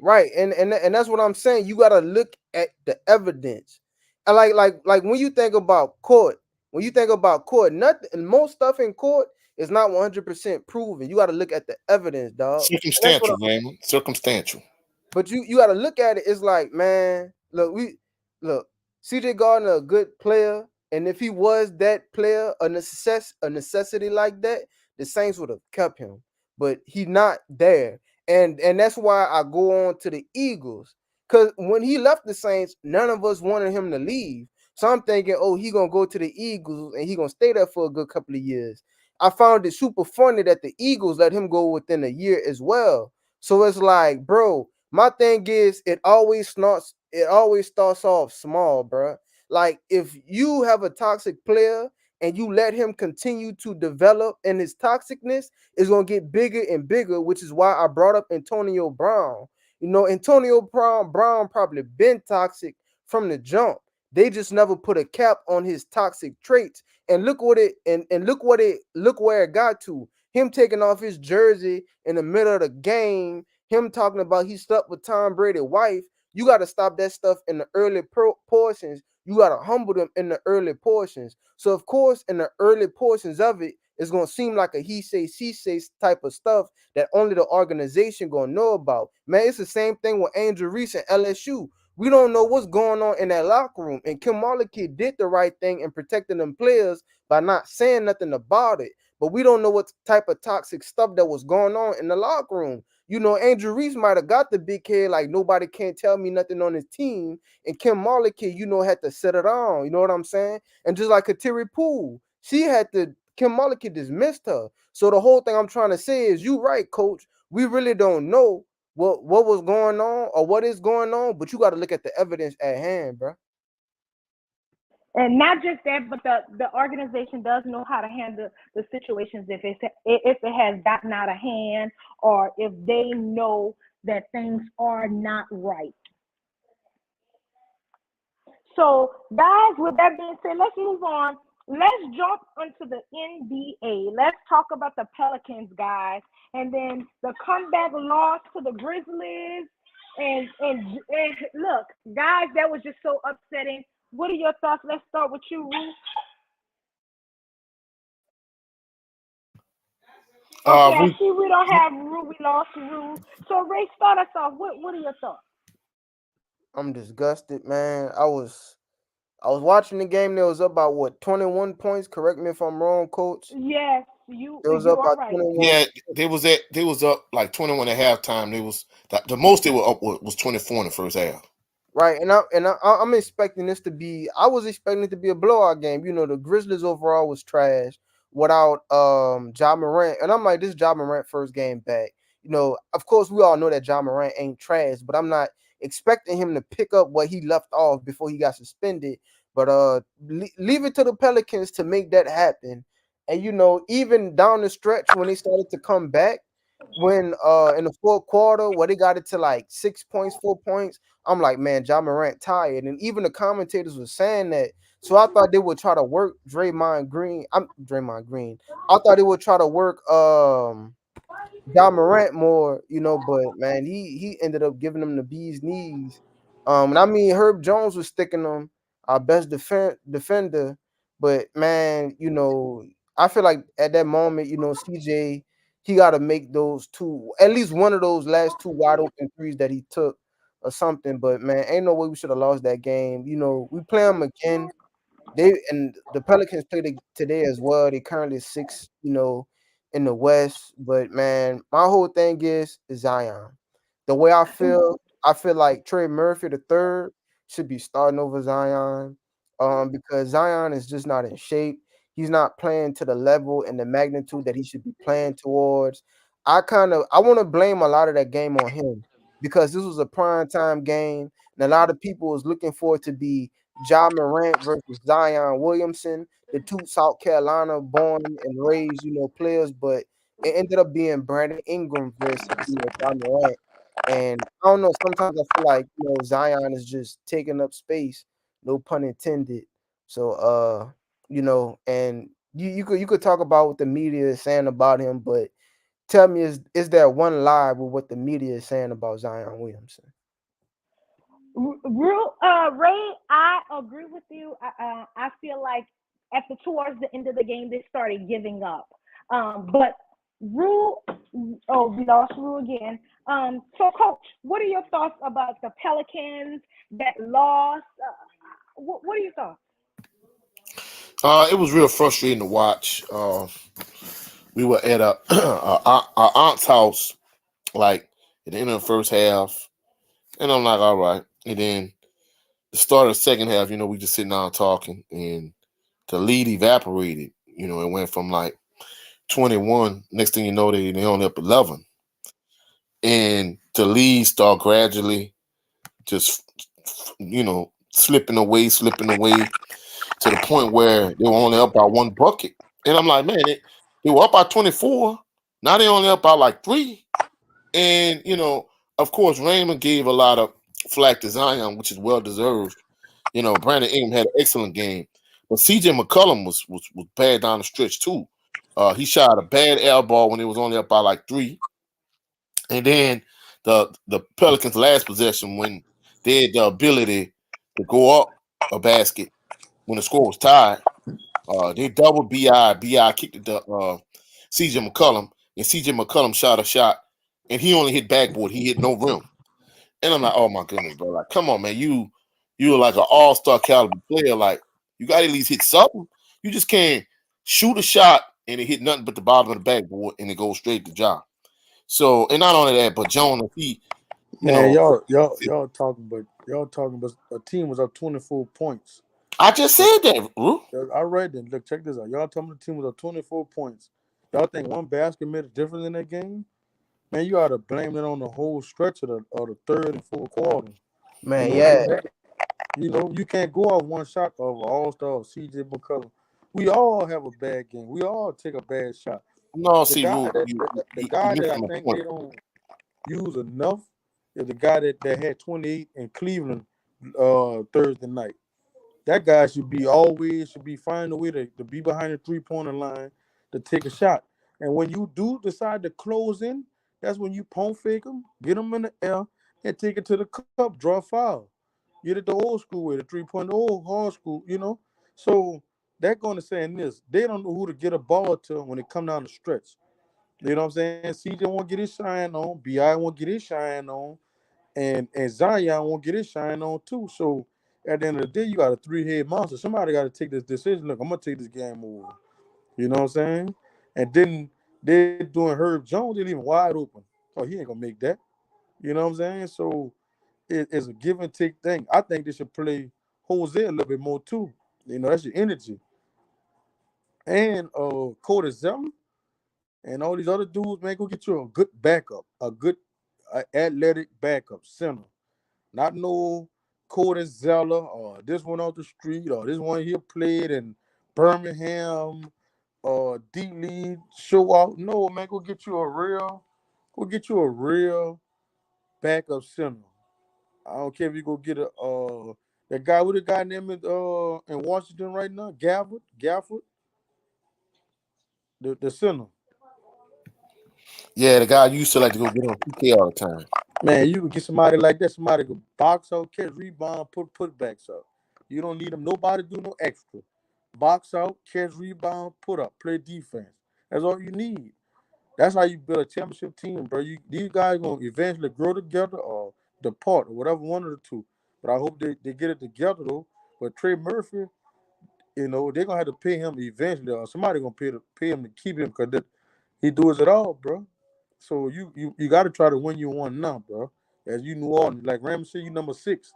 right, and that's what I'm saying. You gotta look at the evidence, and like when you think about court, nothing, most stuff in court is not 100% proven. You gotta look at the evidence, dog, and that's what Circumstantial, Raymond. Circumstantial. but you got to look at it. It's like, man, look, CJ Gardner a good player, and if he was that player, a necessity like that, the Saints would have kept him. But he not there, and that's why I go on to the Eagles. Cause when he left the Saints, none of us wanted him to leave. So I'm thinking, oh, he gonna go to the Eagles and he gonna stay there for a good couple of years. I found it super funny that the Eagles let him go within a year as well. So it's like, bro, my thing is it always starts off small, bro. Like if you have a toxic player and you let him continue to develop and his toxicness is going to get bigger and bigger, which is why I brought up Antonio Brown. Antonio Brown probably been toxic from the jump. They just never put a cap on his toxic traits. And look where it got to. Him taking off his jersey in the middle of the game, him talking about he slept with Tom Brady's wife. You got to stop that stuff in the early portions. You got to humble them in the early portions. So of course, in the early portions of it, it's gonna seem like a he say she say type of stuff that only the organization gonna know about. Man, it's the same thing with Angel Reese and LSU. We don't know what's going on in that locker room, and Kim Mulkey did the right thing in protecting them players by not saying nothing about it. But we don't know what type of toxic stuff that was going on in the locker room. Andrew Reese might have got the big head, like nobody can't tell me nothing on his team. And Kim Mulkey, had to set it on. You know what I'm saying? And just like Kateri Poole, Kim Mulkey dismissed her. So the whole thing I'm trying to say is, you right, coach. We really don't know what was going on or what is going on, but you got to look at the evidence at hand, bro. And not just that, but the organization does know how to handle the situations if it has gotten out of hand, or if they know that things are not right. So, guys, with that being said, let's move on. Let's jump into the NBA. Let's talk about the Pelicans, guys, and then the comeback loss to the Grizzlies. And look, guys, that was just so upsetting. What are your thoughts? Let's start with you, Ruth. Okay, I We see we don't have Rue. We lost Rue. So, Ray, start us off. What are your thoughts? I'm disgusted, man. I was watching the game. There was up about what, 21 points. Correct me if I'm wrong, coach. Yes, It was you up are about right. 21. Yeah, they was up like 21 at halftime. They was the most they were up was 24 in the first half. Right, I'm expecting this to be. I was expecting it to be a blowout game. The Grizzlies overall was trash without Ja Morant, and I'm like, this Ja Morant first game back. Of course, we all know that Ja Morant ain't trash, but I'm not expecting him to pick up what he left off before he got suspended. But leave it to the Pelicans to make that happen. And even down the stretch when they started to come back, when in the fourth quarter where they got it to like 6 points, 4 points. I'm like, man, John Morant tired. And even the commentators were saying that. So I thought they would try to work Draymond Green. I'm Draymond Green. I thought they would try to work John Morant more, but man, he ended up giving them the bee's knees. And I mean Herb Jones was sticking them, our best defender. But man, I feel like at that moment, CJ, he got to make those two, at least one of those last two wide open threes that he took or something. But man, ain't no way we should have lost that game. We play them again. The Pelicans played today as well. They currently six, in the West. But man, my whole thing is Zion. The way I feel like Trey Murphy the third should be starting over Zion. because Zion is just not in shape. He's not playing to the level and the magnitude that he should be playing towards. I want to blame a lot of that game on him because this was a prime time game, and a lot of people was looking for it to be Ja Morant versus Zion Williamson, the two South Carolina born and raised, players, but it ended up being Brandon Ingram versus Ja Morant. And I don't know. Sometimes I feel like Zion is just taking up space, no pun intended. So and you could talk about what the media is saying about him, but tell me, is there one lie with what the media is saying about Zion Williamson? Ray, I agree with you. I feel like towards the end of the game they started giving up. But Rule, oh, we lost Rule again. So Coach, what are your thoughts about the Pelicans that lost? What are your thoughts? It was real frustrating to watch. We were at our aunt's house, like at the end of the first half, and I'm like, all right. And then the start of the second half, we just sitting down talking, and the lead evaporated. It went from like 21. Next thing you know, they only up 11, and the lead start gradually just slipping away to the point where they were only up by one bucket. And I'm like, man, they were up by 24. Now they only up by like 3. And, of course, Raymond gave a lot of flack to Zion, which is well deserved. Brandon Ingram had an excellent game. But CJ McCollum was bad down the stretch too. He shot a bad air ball when it was only up by like 3. And then the Pelicans' last possession, when they had the ability to go up a basket when the score was tied, they doubled Bi. Bi kicked it to C.J. McCollum, and C.J. McCollum shot a shot, and he only hit backboard. He hit no rim. And I'm like, oh my goodness, bro! Like, come on, man, you're like an all-star caliber player. Like, you got to at least hit something. You just can't shoot a shot and it hit nothing but the bottom of the backboard, and it goes straight to job. So, and not only that, but Jonas, you Man, know, y'all talking, but a team was up 24 points. I just said that, bro. All right, then look, check this out. Y'all telling me the team was up 24 points. Y'all think one basket made a difference in that game? Man, you ought to blame it on the whole stretch of the third and fourth quarter. Man, You yeah. know, you can't go off one shot of an all-star CJ McCollum. We all have a bad game. We all take a bad shot. No, The see, guy Rule, that you, the, you, the you you guy that I missing my think they point. don't use enough is the guy that had 28 in Cleveland Thursday night. That guy should be finding a way to be behind the 3-pointer line to take a shot. And when you do decide to close in, that's when you pump fake them, get them in the air, and take it to the cup, draw a foul. Get it the old school way, the 3-point old hard school. So they're going to say in this, they don't know who to get a ball to when it come down the stretch. You know what I'm saying? CJ won't get his shine on, BI won't get his shine on, and Zion won't get his shine on too. So at the end of the day, you got a three-head monster. Somebody got to take this decision. Look, I'm gonna take this game over. You know what I'm saying? And then they're doing Herb Jones, they're leaving wide open. Oh, he ain't gonna make that. You know what I'm saying? So it's a give and take thing. I think they should play Jose a little bit more too. That's your energy. And Cody Zeller and all these other dudes, man, go get you a good backup, a good athletic backup center. Not no Cody Zeller or this one off the street or this one here played in Birmingham or D League show out. No, man, go get you a real backup center. I don't care if you go get that guy with the guy named in Washington right now, Gafford, the center. Yeah, the guy used to like to go get on PK all the time. Man, you can get somebody like that. Somebody can box out, catch, rebound, put putbacks up. You don't need them. Nobody do no extra. Box out, catch, rebound, put up, play defense. That's all you need. That's how you build a championship team, bro. These guys gonna eventually grow together or depart or whatever, one of the two. But I hope they get it together though. But Trey Murphy, they're gonna have to pay him eventually, or somebody gonna pay him to keep him because he does it all, bro. So you got to try to win you one now, bro. As you New Orleans, like Ramsey, you number 6.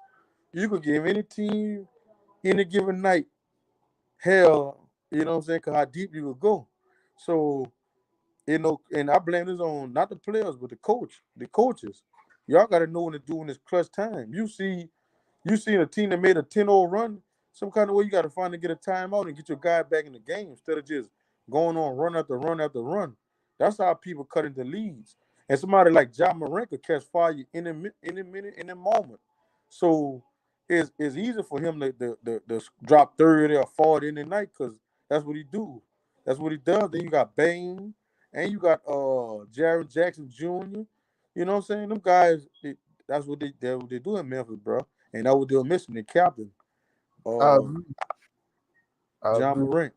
You could give any team any given night, hell, you know what I'm saying? Cause how deep you would go. So, and I blame this on not the players, but the coaches. Y'all got to know when to do in this clutch time. You seen a team that made a 10-0 run, some kind of way you got to find to get a timeout and get your guy back in the game instead of just going on run after run after run. That's how people cut into leads. And somebody like John Morant could catch fire any minute, any moment. So it's easy for him to drop 30 or 40 in the night because that's what he do. That's what he does. Then you got Bane and you got Jared Jackson Jr. You know what I'm saying? Them guys, that's what they do in Memphis, bro. And that what they were missing, the captain, I uh, agree. I John agree. Morant.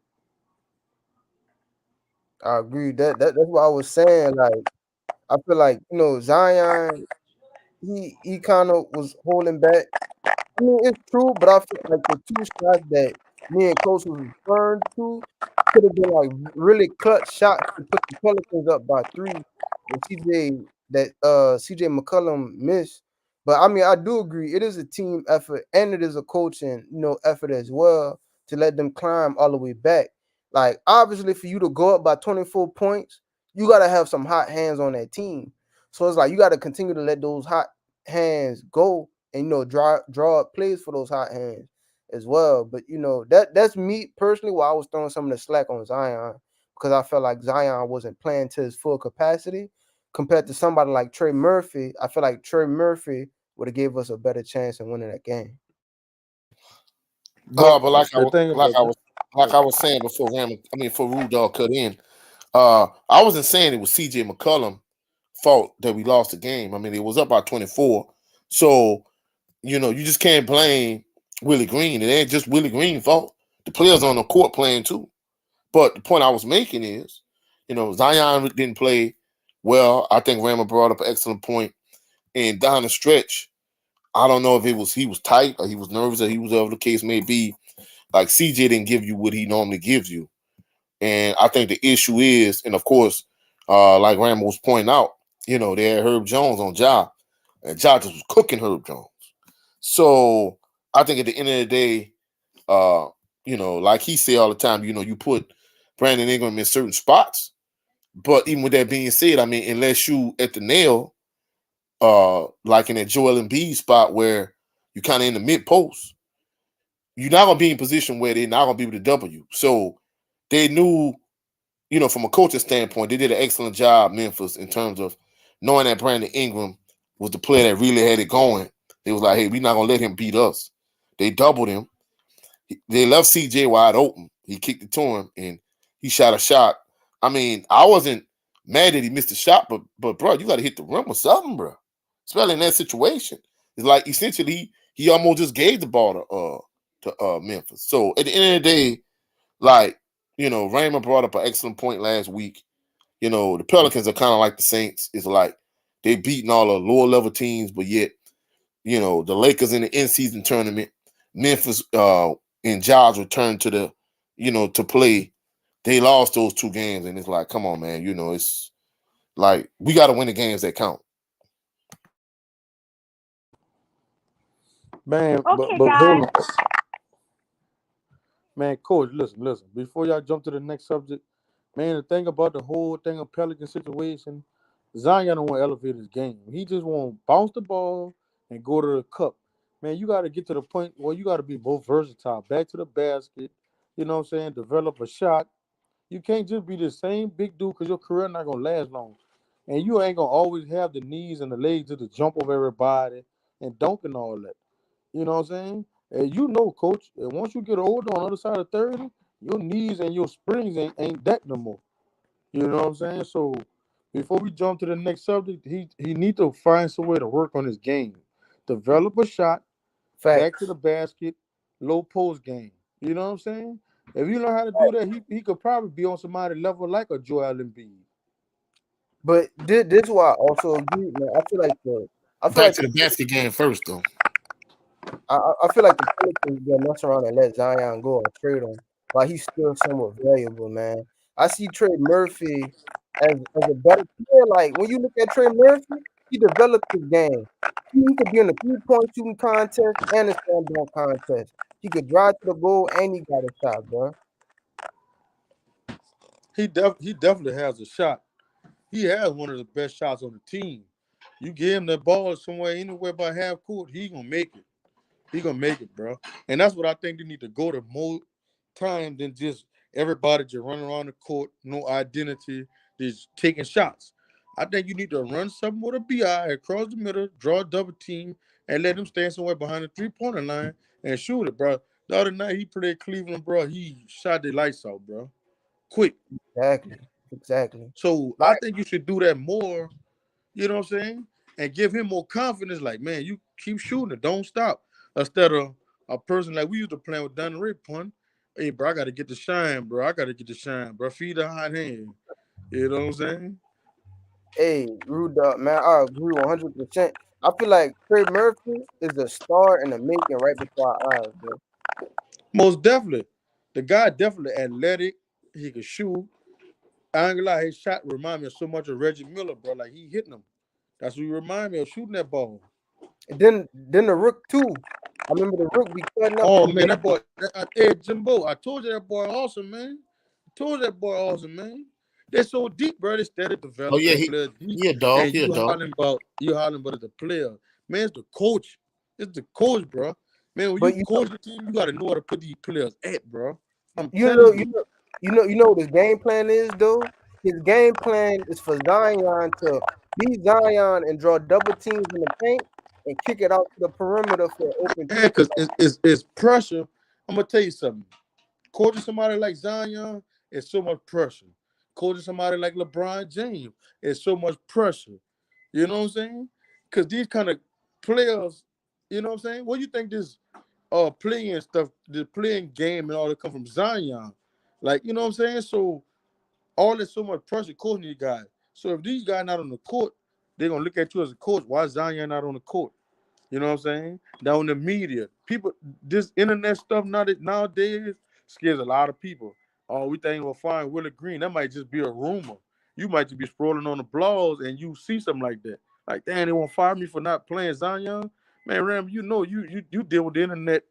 I agree. That's what I was saying. Like I feel like Zion. He kind of was holding back. I mean, it's true, but I feel like the two shots that me and Coach was referring to could have been like really clutch shots to put the Pelicans up by three. And CJ McCollum missed. But I mean, I do agree it is a team effort and it is a coaching effort as well to let them climb all the way back. Like obviously, for you to go up by 24 points, you gotta have some hot hands on that team. So it's like you got to continue to let those hot hands go and draw up plays for those hot hands as well. But that's me personally why I was throwing some of the slack on Zion because I felt like Zion wasn't playing to his full capacity compared to somebody like Trey Murphy. I feel like Trey Murphy would have gave us a better chance in winning that game. But But the thing about that, like I was saying before before Rude Dog cut in, I wasn't saying it was CJ McCollum fault that we lost the game. I mean, it was up by 24. So, you just can't blame Willie Green. It ain't just Willie Green's fault. The players on the court playing too. But the point I was making is, Zion didn't play well. I think Rama brought up an excellent point. And down the stretch, I don't know if he was tight or he was nervous or he was whatever the case may be. Like CJ didn't give you what he normally gives you. And I think the issue is, and of course, like Rama was pointing out, they had Herb Jones on Ja, and Ja just was cooking Herb Jones. So I think at the end of the day, uh, like he say all the time, you put Brandon Ingram in certain spots. But even with that being said, I mean, unless you at the nail, like in that Joel Embiid spot where you kind of in the mid post, you're not gonna be in a position where they're not gonna be able to double you. So they knew, from a coaching standpoint, they did an excellent job, Memphis, in terms of knowing that Brandon Ingram was the player that really had it going. They was like, hey, we're not gonna let him beat us. They doubled him. They left CJ wide open. He kicked it to him and he shot a shot. I mean, I wasn't mad that he missed the shot, but bro, you got to hit the rim or something, bro. Especially in that situation. It's like essentially he almost just gave the ball to Memphis. So at the end of the day, like Raymond brought up an excellent point last week. The Pelicans are kind of like the Saints. It's like they beating all the lower level teams, but yet the Lakers in the in season tournament, Memphis and Jobs returned to the to play. They lost those two games, and it's like, come on, man. It's like we got to win the games that count. man. But Okay, but hold guys. on, man, Coach. Listen. Before y'all jump to the next subject, man, the thing about the whole thing of Pelican situation, Zion don't want to elevate his game. He just want to bounce the ball and go to the cup. Man, you got to get to the point where you got to be both versatile, back to the basket. You know what I'm saying? Develop a shot. You can't just be the same big dude because your career not gonna last long, and you ain't gonna always have the knees and the legs to jump over everybody and dunk and all that. You know what I'm saying? And coach, and once you get older on the other side of 30, your knees and your springs ain't that no more. You know what I'm saying? So before we jump to the next subject, he need to find some way to work on his game. Develop a shot, back to Facts. the basket, low post game. You know what I'm saying? If you know how to do that, he could probably be on somebody level like a Joel Embiid. But this is why I also agree, man. I feel Back like to the basket game first, though. I feel like the Pelicans gonna mess around and let Zion go or trade him, but he's still somewhat valuable, man. I see Trey Murphy as a better player. Like when you look at Trey Murphy, he developed his game. He could be in the 3-point shooting contest and the slam dunk contest. He could drive to the goal and he got a shot, bro. He definitely has a shot. He has one of the best shots on the team. You give him that ball somewhere, anywhere by half court, he gonna make it. He gonna make it, bro. And that's what I think they need to go to more time than just everybody just running around the court, no identity, just taking shots. I think you need to run something with a BI across the middle, draw a double team, and let him stand somewhere behind the 3-pointer line and shoot it, bro. The other night he played Cleveland, bro. He shot the lights out, bro. Quick. Exactly. Exactly. So I Like, think you should do that more, you know what I'm saying? And give him more confidence. Like, man, you keep shooting it. Don't stop. Instead of a person like we used to play with Donnie Ray Pun. Hey, bro, I got to get the shine, bro. I got to get the shine, bro. Feed the hot hand. You know what I'm saying? hey, Rude Dog, man, I agree 100%. I feel like Trey Murphy is a star in the making right before our eyes, bro. Most definitely. The guy definitely athletic. He can shoot. I ain't gonna lie, his shot remind me of so much of Reggie Miller, bro. Like he hitting him. That's what he remind me of, shooting that ball. And then the Rook too. I remember the Rook be cutting up Oh them man, games. that boy, hey Jimbo, I told you that boy awesome, man. I told you that boy awesome, man. They're so deep, bro. They steady Oh yeah, developing players deep, he a dog. and He a dog. you hollering about the player. Man, it's the coach. It's the coach, bro. Man, when you But coach the team, you gotta know how to put these players at, bro. I'm you telling know, you. you know what his game plan is though. His game plan is for Zion to beat Zion and draw double teams in the paint and kick it out to the perimeter for open Yeah, threes. because it's pressure. I'm gonna tell you something. Coaching somebody like Zion is so much pressure. Coaching somebody like LeBron James is so much pressure. You know what I'm saying? Because these kind of players, you know what I'm saying? What do you think this playing stuff, the playing game and all that come from Zion? Like, you know what I'm saying? So all this so much pressure coaching these guys. So if these guys not on the court, they're gonna look at you as a coach. Why is Zion not on the court? You know what I'm saying? Now in the media, people, this internet stuff nowadays scares a lot of people. Oh, we think we'll find Willie Green. That might just be a rumor. You might just be scrolling on the blogs and you see something like that. Like, damn, they won't fire me for not playing Zion. Man, Ram, you know you deal with the internet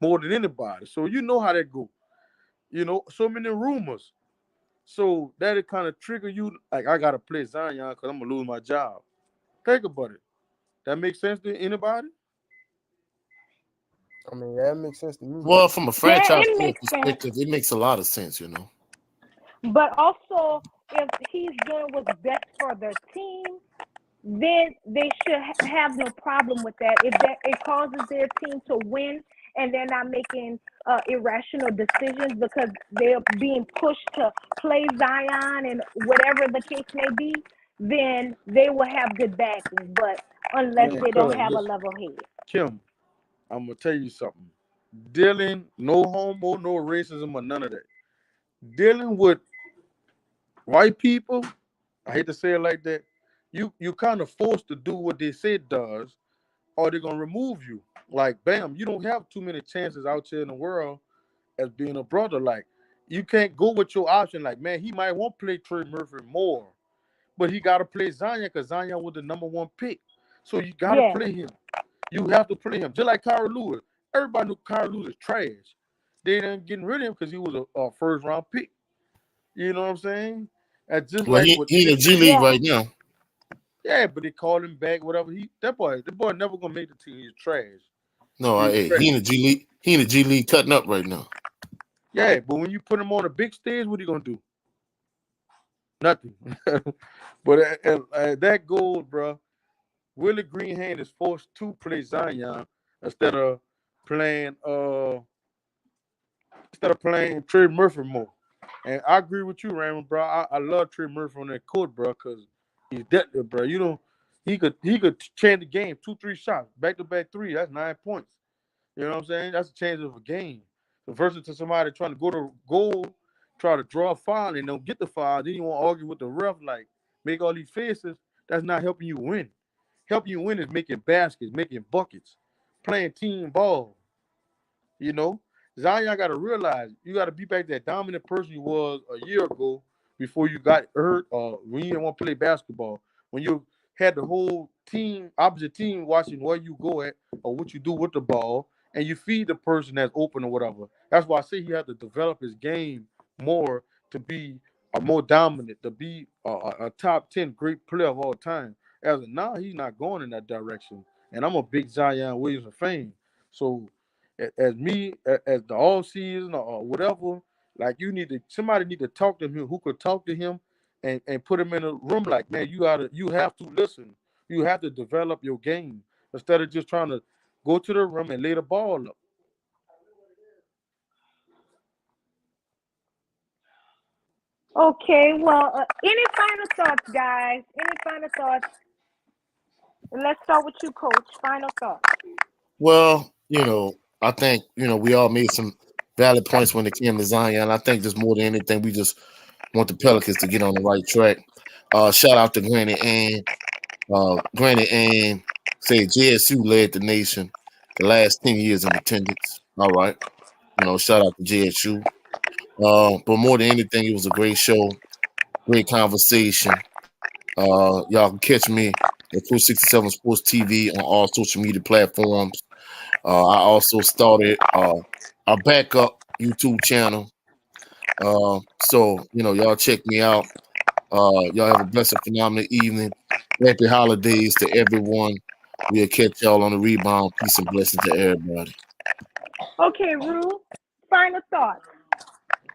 more than anybody. So you know how that go. You know, so many rumors. So that'll kind of trigger you, like I gotta play Zion because I'm gonna lose my job. Think about it. That makes sense to anybody? I mean, yeah, that makes sense to me. Well, from a Yeah, franchise it player makes sense. perspective, it makes a lot of sense. But also, if he's doing what's best for the team, then they should have no problem with that. If that it causes their team to win and they're not making irrational decisions because they're being pushed to play Zion and whatever the case may be, then they will have good backing. But unless Man, they don't cuz, have a listen, level head. Kim, I'm gonna tell you something. Dealing no homo, no racism, or none of that. Dealing with white people, I hate to say it like that. You kind of forced to do what they say it does, or they're gonna remove you. Like, bam, you don't have too many chances out here in the world as being a brother. Like, you can't go with your option. Like, man, he might want to play Trey Murphy more, but he gotta play Zion because Zion was the #1 pick. So you gotta Yes. play him. You have to play him. Just like Kyra Lewis. Everybody knew Kyra Lewis is trash. They didn't get rid of him because he was a first round pick. You know what I'm saying? And just Well, like he with he in the G League Yeah. right now. yeah, but they called him back, whatever. The boy never gonna make the team. He's trash. No, He's hey, trash. he in the G League. He in the G League cutting up right now. Yeah, but when you put him on a big stage, what are you gonna do? Nothing. But that goal, bro, Willie Greenhand is forced to play Zion instead of playing uh instead of playing Trey Murphy more. And I agree with you, Raymond, bro. I love Trey Murphy on that court, bro, because he's deadly, bro. You know, he could change the game, 2-3 shots, back to back three. That's 9 points. You know what I'm saying? That's a change of a game. So versus to somebody trying to go to goal, try to draw a foul and don't get the foul, then you want to argue with the ref, like make all these faces. That's not helping you win. Helping you win is making baskets, making buckets, playing team ball. You know, Zion got to realize you got to be back that dominant person you was a year ago before you got hurt or when you didn't want to play basketball. When you had the whole team, opposite team, watching where you go at or what you do with the ball, and you feed the person that's open or whatever. That's why I say he had to develop his game more to be a more dominant, to be a top 10 great player of all time. As of now, he's not going in that direction. And I'm a big Zion Williamson fan. So as me, as the all season or whatever, like somebody need to talk to him who could talk to him and put him in a room like, man, you have to listen. You have to develop your game instead of just trying to go to the room and lay the ball up. Okay, well, any final thoughts, guys? Any final thoughts? Let's start with you, Coach. Final thoughts. Well, I think we all made some valid points when it came to Zion. I think just more than anything, we just want the Pelicans to get on the right track. Shout out to Granny Ann. Granny Ann said JSU led the nation the last 10 years in attendance. All right. Shout out to JSU. But more than anything, it was a great show, great conversation. Y'all can catch me at 267 Sports TV on all social media platforms. I also started a backup YouTube channel. So y'all check me out. Y'all have a blessed, phenomenal evening. Happy holidays to everyone. We'll catch y'all on the rebound. Peace and blessings to everybody. Okay, Rue. Final thoughts.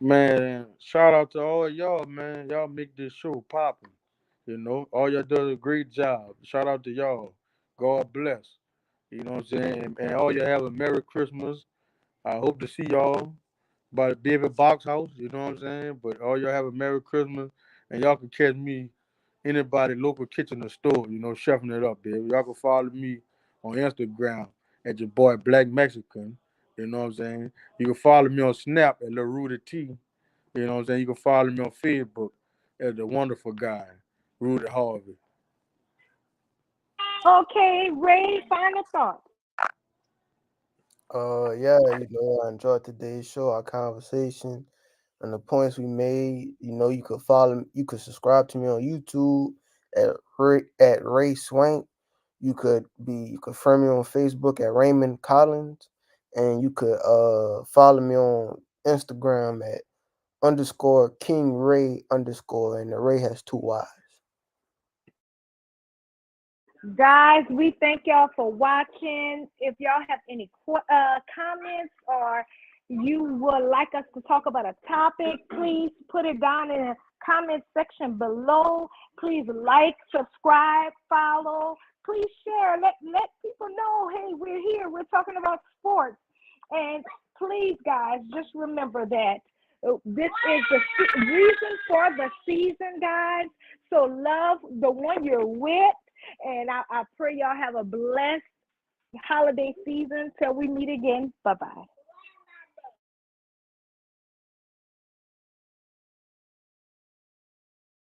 Man, shout out to all y'all, man. Y'all make this show popping. All y'all does a great job. Shout out to y'all. God bless. You know what I'm saying? And all y'all have a Merry Christmas. I hope to see y'all by the baby box house. You know what I'm saying? But all y'all have a Merry Christmas. And y'all can catch me anybody local kitchen or store, chefing it up, baby. Y'all can follow me on Instagram at your boy Black Mexican. You know what I'm saying? You can follow me on Snap at Lil Rudy T. You know what I'm saying? You can follow me on Facebook as the wonderful guy, Rudy Harvey. Okay, Ray. Final thoughts. Yeah, I enjoyed today's show, our conversation, and the points we made. You could subscribe to me on YouTube at Ray Swank. You could friend me on Facebook at Raymond Collins, and you could follow me on Instagram at _King Ray _ and the Ray has two Y's. Guys, we thank y'all for watching. If y'all have any comments or you would like us to talk about a topic, please put it down in the comment section below. Please like, subscribe, follow. Please share. Let people know, hey, we're here. We're talking about sports. And please, guys, just remember that this is the reason for the season, guys. So love the one you're with. And I pray y'all have a blessed holiday season till we meet again. Bye-bye.